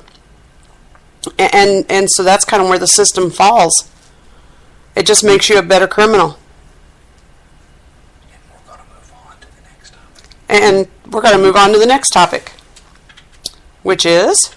And so that's kind of where the system falls. It just makes you a better criminal. And we're going to move on to the next topic, which is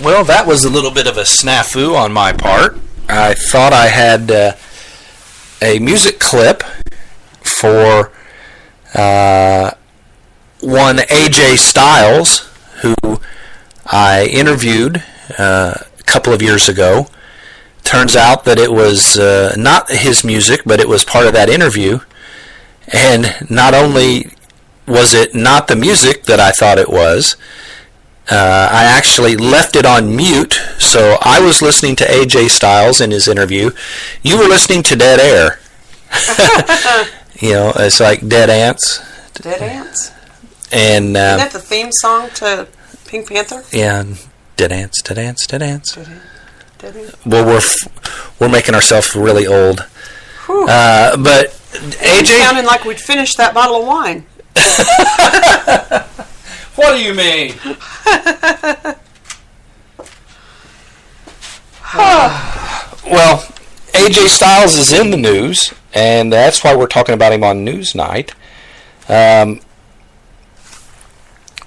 Well, that was a little bit of a snafu on my part. I thought I had a music clip for one AJ Styles, who I interviewed a couple of years ago. Turns out that it was not his music, but it was part of that interview. And not only was it not the music that I thought it was, I actually left it on mute, so I was listening to AJ Styles in his interview. You were listening to dead air. You know, it's like dead ants. Dead Ants. And Isn't that the theme song to Pink Panther? yeah, dead ants, dead ants, dead ants. Dead Ants. Well, we're making ourselves really old. Whew. But It AJ, sounded like we'd finished that bottle of wine. what do you mean? Well, AJ Styles is in the news, and that's why we're talking about him on Newsnight.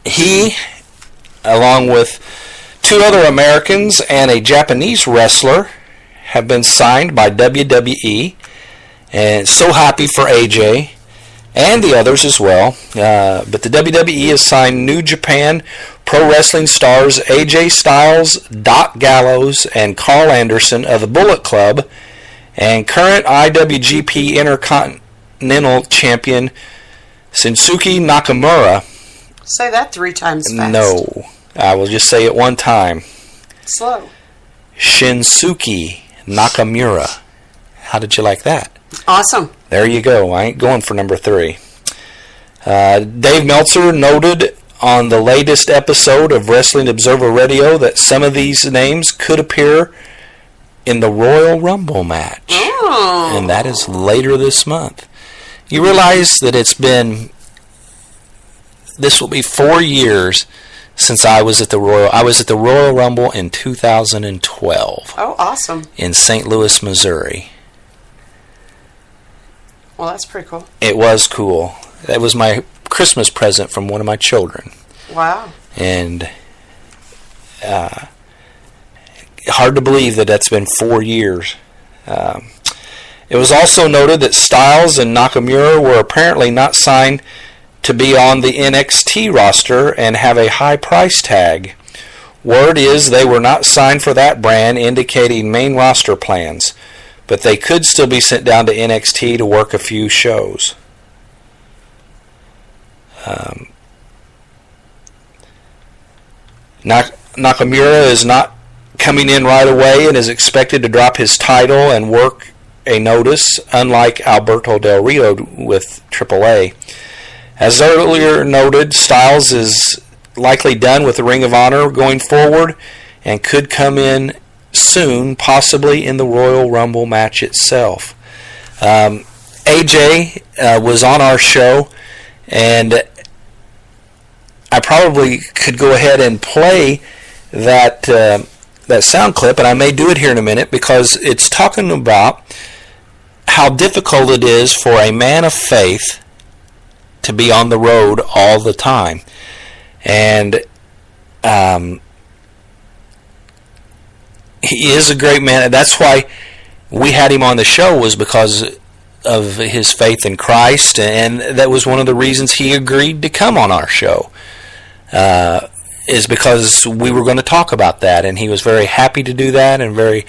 He, along with two other Americans and a Japanese wrestler, have been signed by WWE, and so happy for AJ and the others as well. But the WWE has signed New Japan Pro Wrestling stars AJ Styles, Doc Gallows, and Carl Anderson of the Bullet Club, and current IWGP Intercontinental Champion Shinsuke Nakamura. Say that 3 times fast. No, I will just say it one time. Slow. Shinsuke Nakamura. How did you like that? Awesome. There you go. I ain't going for number 3. Dave Meltzer noted on the latest episode of Wrestling Observer Radio that some of these names could appear in the Royal Rumble match. Oh. And that is later this month. You realize that this will be 4 years since I was at the Royal Rumble in 2012 Oh, awesome. in St. Louis, Missouri. Well, that's pretty cool. It was cool. That was my Christmas present from one of my children. Wow. And hard to believe that that's been 4 years. It was also noted that Styles and Nakamura were apparently not signed to be on the NXT roster and have a high price tag. Word is they were not signed for that brand, indicating main roster plans, but they could still be sent down to NXT to work a few shows. Nakamura is not coming in right away and is expected to drop his title and work a notice, unlike Alberto Del Rio with AAA. As earlier noted, Styles is likely done with the Ring of Honor going forward and could come in soon, possibly in the Royal Rumble match itself. AJ was on our show, and I probably could go ahead and play that sound clip, and I may do it here in a minute because it's talking about how difficult it is for a man of faith to be on the road all the time. And he is a great man. That's why we had him on the show, was because of his faith in Christ, and that was one of the reasons he agreed to come on our show, is because we were going to talk about that, and he was very happy to do that and very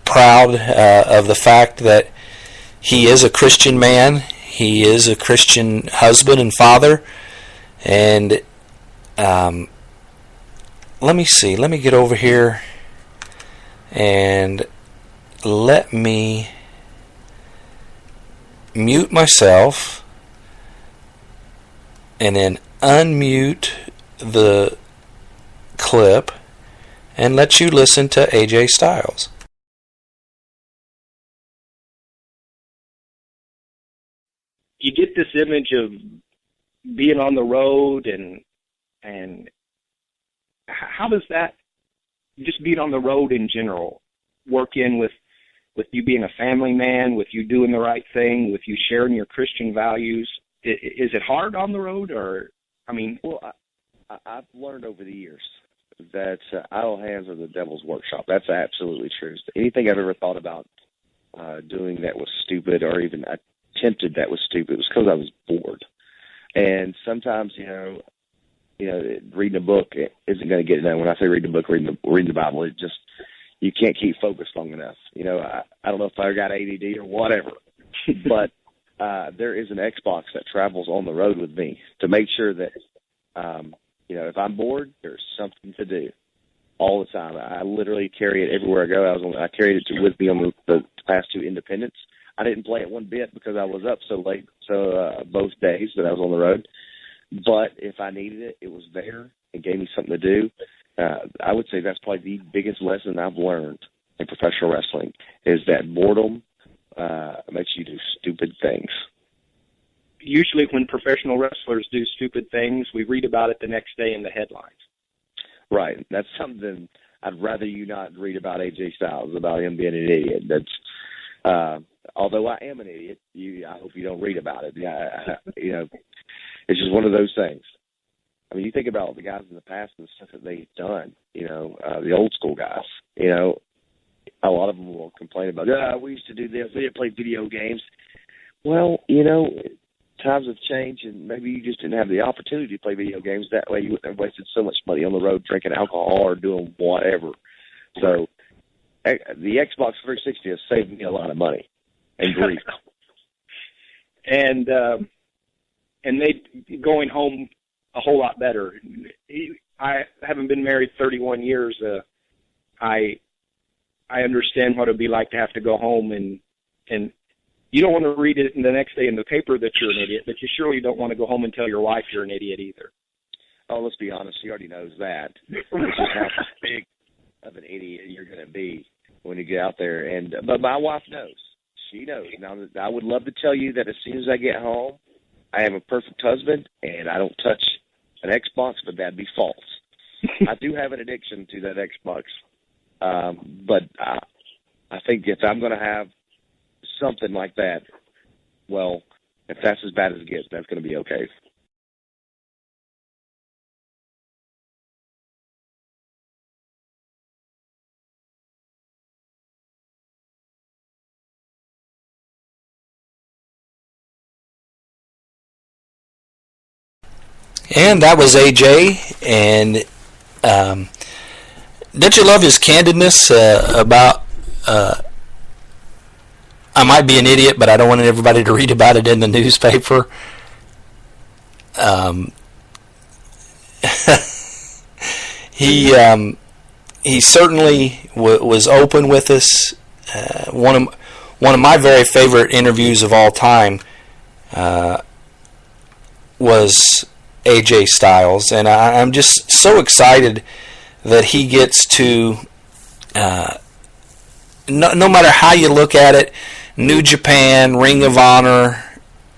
proud of the fact that he is a Christian man. He is a Christian husband and father. And let me see. Let me get over here and let me mute myself and then unmute the clip and let you listen to AJ Styles. You get this image of being on the road, and how does that, just being on the road in general, work in with you being a family man, with you doing the right thing, with you sharing your Christian values? Is it hard on the road, or, I mean? Well, I've learned over the years that idle hands are the devil's workshop. That's absolutely true. Anything I've ever thought about doing that was stupid, or even attempted that was stupid, was because I was bored. And sometimes, reading a book isn't going to get it done. When I say reading a book, reading the Bible, it just, you can't keep focused long enough. I don't know if I got ADD or whatever, but there is an Xbox that travels on the road with me to make sure that, if I'm bored, there's something to do all the time. I literally carry it everywhere I go. I carried it with me on the past two Independence. I didn't play it one bit because I was up so late, both days that I was on the road. But if I needed it, it was there. It gave me something to do. I would say that's probably the biggest lesson I've learned in professional wrestling, is that boredom makes you do stupid things. Usually when professional wrestlers do stupid things, we read about it the next day in the headlines. Right. That's something I'd rather you not read about AJ Styles, about him being an idiot. That's although I am an idiot, I hope you don't read about it. It's just one of those things. I mean, you think about the guys in the past and the stuff that they've done, the old school guys, a lot of them will complain about, we used to do this, we didn't play video games. Well, times have changed, and maybe you just didn't have the opportunity to play video games. That way you wouldn't have wasted so much money on the road drinking alcohol or doing whatever. So the Xbox 360 has saved me a lot of money and grief. and they going home a whole lot better. I haven't been married 31 years. I understand what it would be like to have to go home, and you don't want to read it the next day in the paper that you're an idiot, but you surely don't want to go home and tell your wife you're an idiot either. Oh, let's be honest. She already knows that. It's just how big of an idiot you're going to be when you get out there. But my wife knows. She knows. Now, I would love to tell you that as soon as I get home, I am a perfect husband and I don't touch an Xbox, but that'd be false. I do have an addiction to that Xbox. But I think if I'm going to have something like that, well, if that's as bad as it gets, that's going to be okay. And that was AJ, and don't you love his candidness about I might be an idiot, but I don't want everybody to read about it in the newspaper. He certainly was open with us. One of my very favorite interviews of all time was AJ Styles, and I'm just so excited that he gets to, no matter how you look at it, New Japan, Ring of Honor,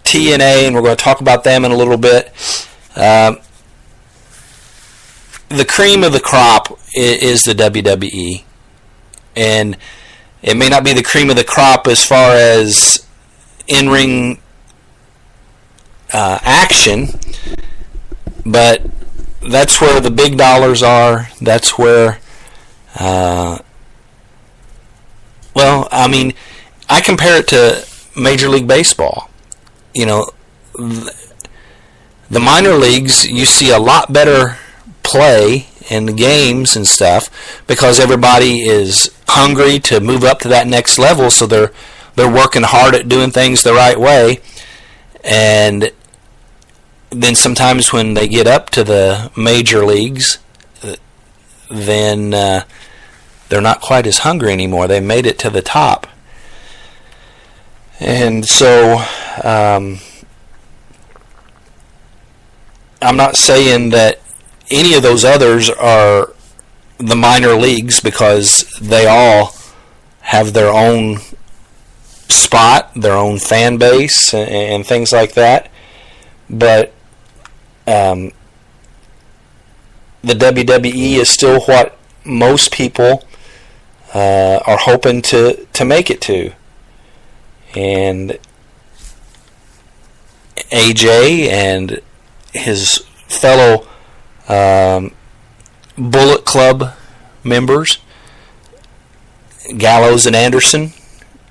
TNA, and we're going to talk about them in a little bit. The cream of the crop is the WWE, and it may not be the cream of the crop as far as in-ring action, but that's where the big dollars are. That's where, I compare it to Major League Baseball. The minor leagues, you see a lot better play in the games and stuff because everybody is hungry to move up to that next level, so they're working hard at doing things the right way. And then sometimes when they get up to the major leagues, then they're not quite as hungry anymore. They made it to the top. And so I'm not saying that any of those others are the minor leagues, because they all have their own spot, their own fan base, and things like that. But the WWE is still what most people are hoping to make it to. And AJ and his fellow Bullet Club members, Gallows and Anderson,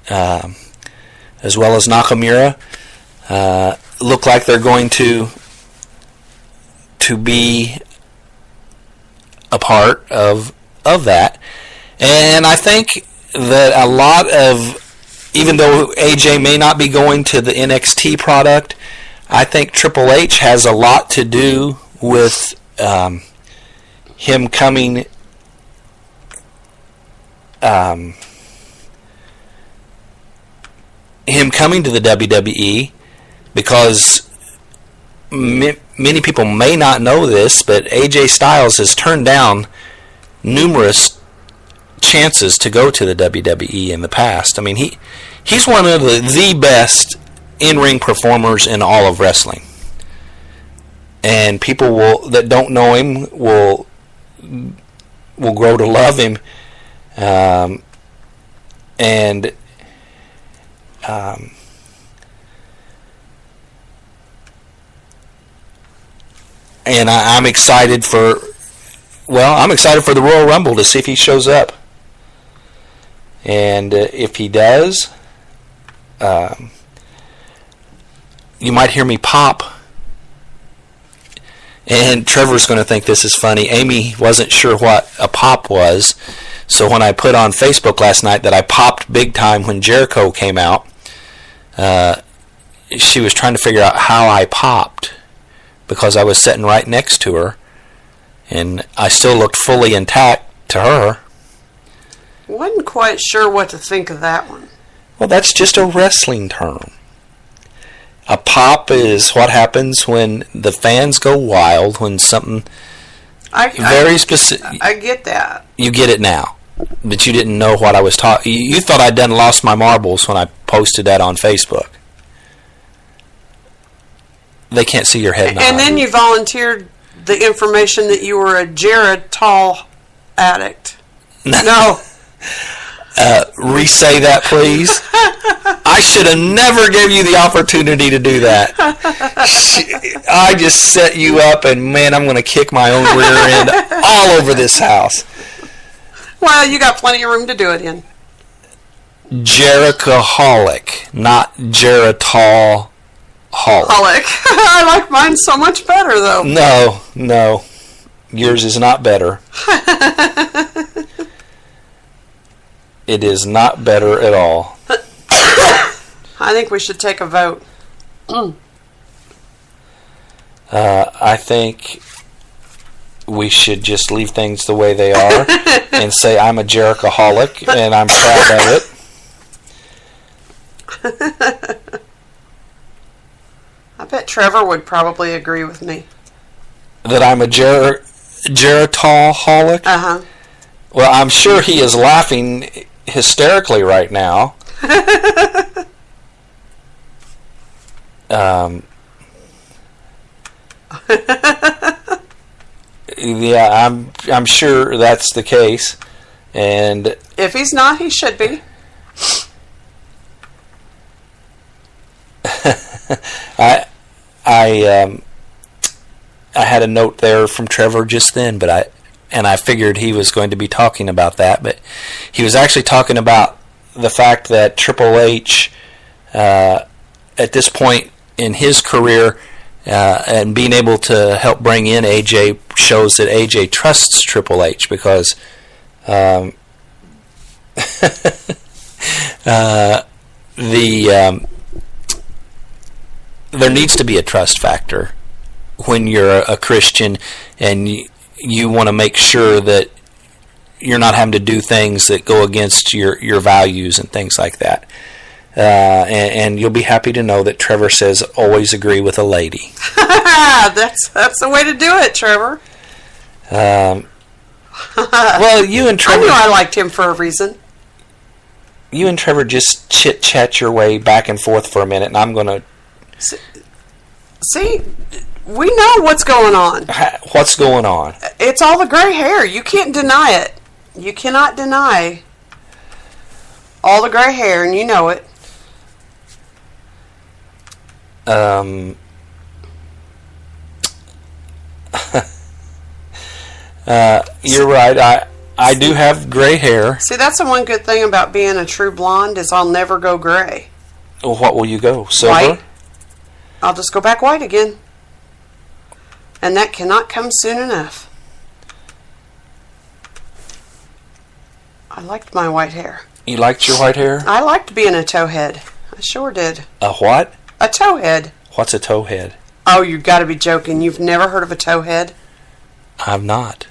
as well as Nakamura, look like they're going to be a part of that. And I think that a lot of, even though AJ may not be going to the NXT product, I think Triple H has a lot to do with him coming to the WWE, because many people may not know this, but AJ Styles has turned down numerous chances to go to the WWE in the past. I mean, he's one of the best in-ring performers in all of wrestling, and people that don't know him will grow to love him, and I'm excited for the Royal Rumble to see if he shows up. And if he does, you might hear me pop. And Trevor's going to think this is funny. Amy wasn't sure what a pop was, so when I put on Facebook last night that I popped big time when Jericho came out, she was trying to figure out how I popped, because I was sitting right next to her, and I still looked fully intact to her. Wasn't quite sure what to think of that one. Well, that's just a wrestling term. A pop is what happens when the fans go wild, when something very specific. I get that. You get it now, but you didn't know what I was talking. You thought I'd done lost my marbles when I posted that on Facebook. They can't see your head nod. And then you volunteered the information that you were a Geritol addict. No. Re-say that, please. I should have never gave you the opportunity to do that. I just set you up, and man, I'm going to kick my own rear end all over this house. Well, you got plenty of room to do it in. Jerichoholic, not Geritol. Holic. I like mine so much better, though. No. Yours is not better. It is not better at all. I think we should take a vote. I think we should just leave things the way they are and say I'm a Jerichoholic and I'm proud of it. I bet Trevor would probably agree with me. That I'm a Geritol-holic? Uh-huh. Well, I'm sure he is laughing hysterically right now. Yeah, I'm sure that's the case. And if he's not, he should be. I had a note there from Trevor just then, but I figured he was going to be talking about that, but he was actually talking about the fact that Triple H, at this point in his career, and being able to help bring in AJ shows that AJ trusts Triple H, because there needs to be a trust factor when you're a Christian, and you want to make sure that you're not having to do things that go against your values and things like that. And you'll be happy to know that Trevor says always agree with a lady. That's the way to do it, Trevor. Well, you and Trevor... I knew I liked him for a reason. You and Trevor just chit-chat your way back and forth for a minute, and I'm going to... See, we know what's going on. What's going on? It's all the gray hair. You can't deny it. You cannot deny all the gray hair, and you know it. You're right. I do have gray hair. See, that's the one good thing about being a true blonde is I'll never go gray. Well, what will you go? Silver? White. I'll just go back white again. And that cannot come soon enough. I liked my white hair. You liked your white hair? I liked being a towhead. I sure did. A what? A towhead. What's a towhead? Oh, you've got to be joking. You've never heard of a towhead? I've not.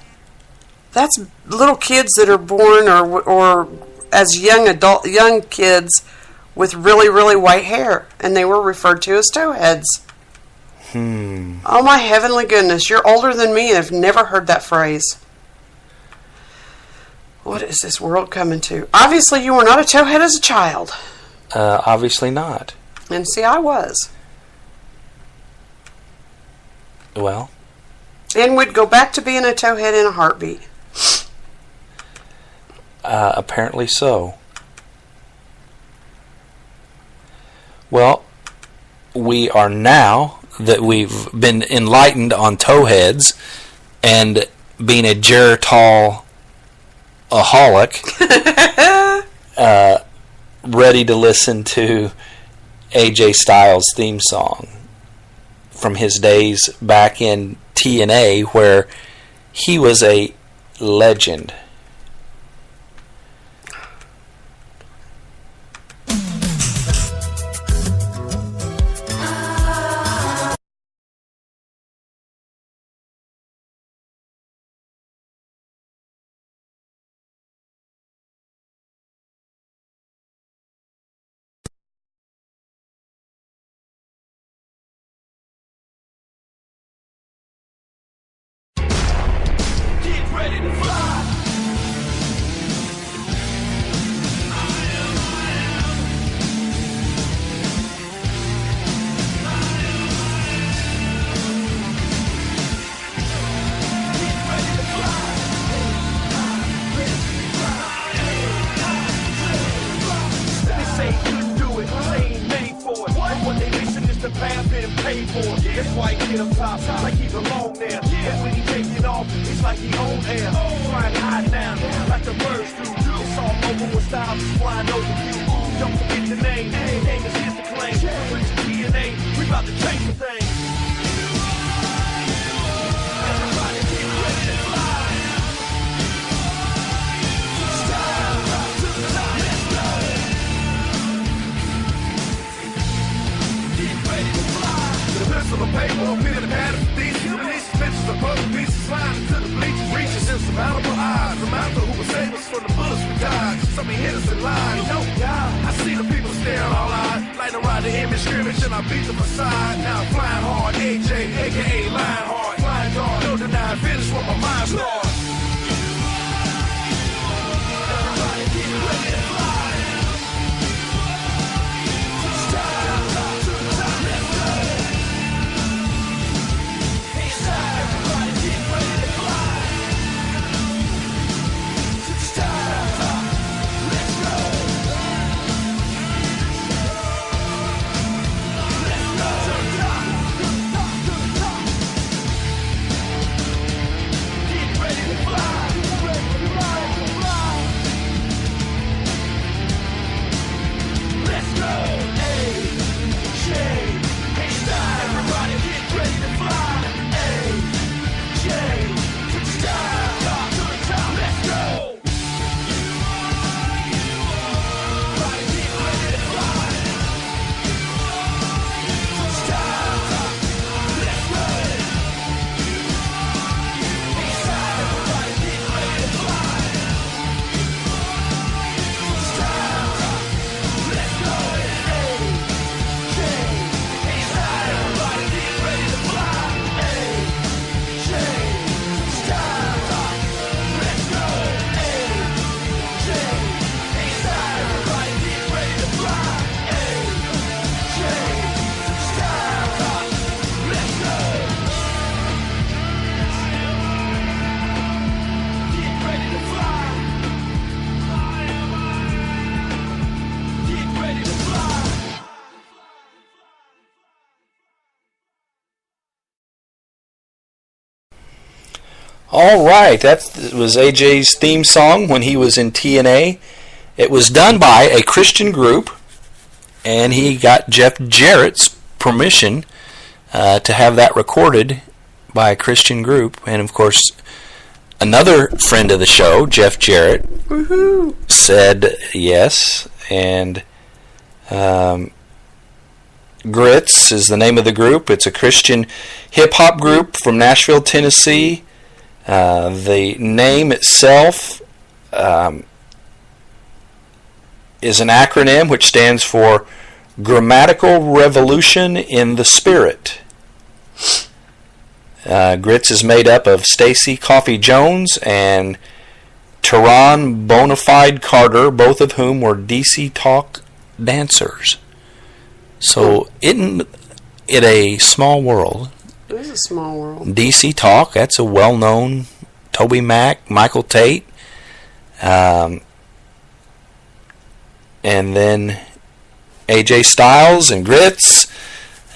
That's little kids that are born or as young kids with really, really white hair. And they were referred to as towheads. Oh, my heavenly goodness. You're older than me and have never heard that phrase. What is this world coming to? Obviously, you were not a towhead as a child. Obviously not. And see, I was. Well, And we'd go back to being a towhead in a heartbeat. apparently so. Well, we are now that we've been enlightened on towheads and being a Geritol aholic, ready to listen to AJ Styles' theme song from his days back in TNA, where he was a legend. Get ready to fly. They say you couldn't do it, they ain't made for it. What they listen is the path been paid for. That's why he get up top, like he belong there. And when he take it off, it's like he own air. Flying high now, like the birds do. It's all over with styles, it's flying over you. Don't forget the name, name is his to claim. Switch to DNA, we about to change the thing. Everybody get ready to fly. To the top, let's go. Get ready to fly. The pencil of paper, a pen and pad, these releases, pictures of puzzle pieces, sliding to the bleachers, reaches insurmountable odds. Reminder who will save us from the bullets we died. Some hit us in line, don't die. I see the people staring all eyes, like to ride the image scrimmage, and I beat them aside. Now I'm flying hard, AJ, aka Lionheart, flying guard, no deny, finish what my mind starts. Everybody get ready to fly. To the top, let's go. Hands up, everybody get ready to fly. To the top, let's go. Let's go. To the top, to the top, to the top. All right, that was AJ's theme song when he was in TNA. It was done by a Christian group, and he got Jeff Jarrett's permission to have that recorded by a Christian group. And of course, another friend of the show, Jeff Jarrett, said yes. And Grits is the name of the group. It's a Christian hip-hop group from Nashville, Tennessee. The name itself is an acronym which stands for Grammatical Revolution in the Spirit. Grits is made up of Stacy Coffee Jones and Teron Bonafide Carter, both of whom were DC Talk dancers. So, in a small world, It is a small world. DC Talk, that's a well-known Toby Mac, Michael Tate, and then AJ Styles and Grits,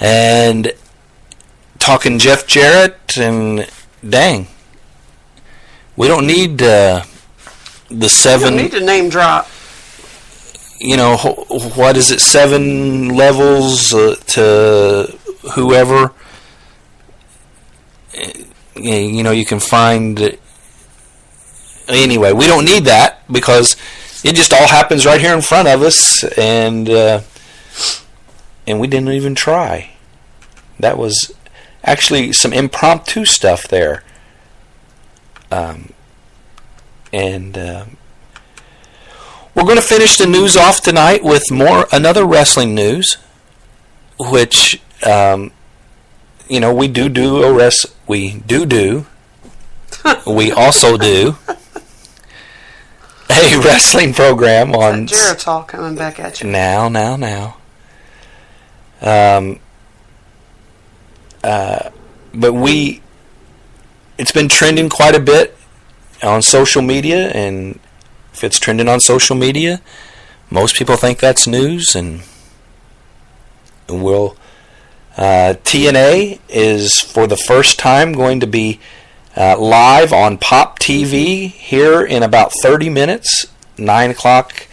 and talking Jeff Jarrett, and dang, we don't need the You seven. don't need to name drop. What is it? 7 levels to whoever. You can find. Anyway, we don't need that because it just all happens right here in front of us, and we didn't even try. That was actually some impromptu stuff there. We're going to finish the news off tonight with another wrestling news, which we also do a wrestling program on Geritol coming back at you. now. But it's been trending quite a bit on social media, and if it's trending on social media, most people think that's news, and TNA is for the first time going to be live on Pop TV here in about 30 minutes, 9 o'clock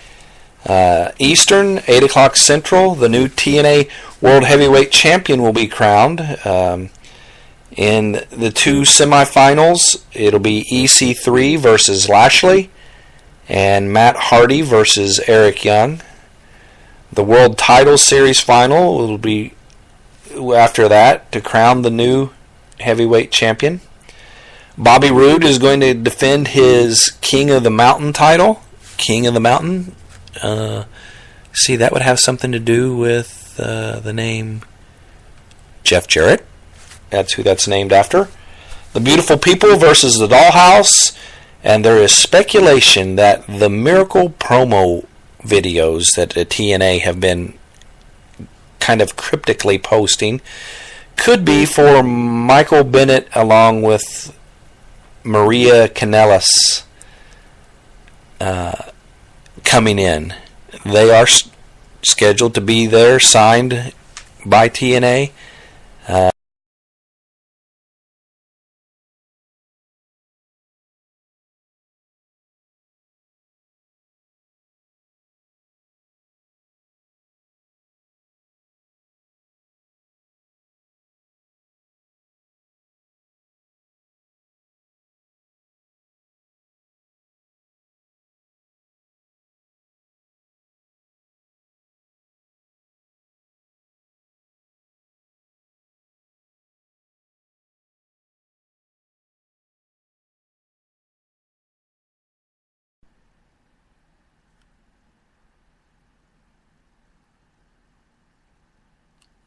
Eastern, 8 o'clock Central. The new TNA World Heavyweight Champion will be crowned. In the 2 semifinals, it'll be EC3 versus Lashley and Matt Hardy versus Eric Young. The World Title Series final will be after that to crown the new heavyweight champion. Bobby Roode is going to defend his King of the Mountain title. King of the Mountain. See, that would have something to do with the name Jeff Jarrett. That's who that's named after. The Beautiful People versus the Dollhouse. And there is speculation that the Miracle promo videos that the TNA have been kind of cryptically posting could be for Michael Bennett along with Maria Kanellis coming in. They are scheduled to be there, signed by TNA.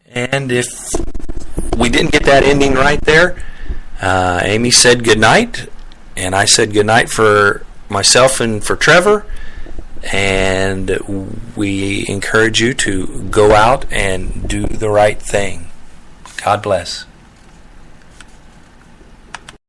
And if we didn't get that ending right there, Amy said goodnight, and I said goodnight for myself and for Trevor. And we encourage you to go out and do the right thing. God bless.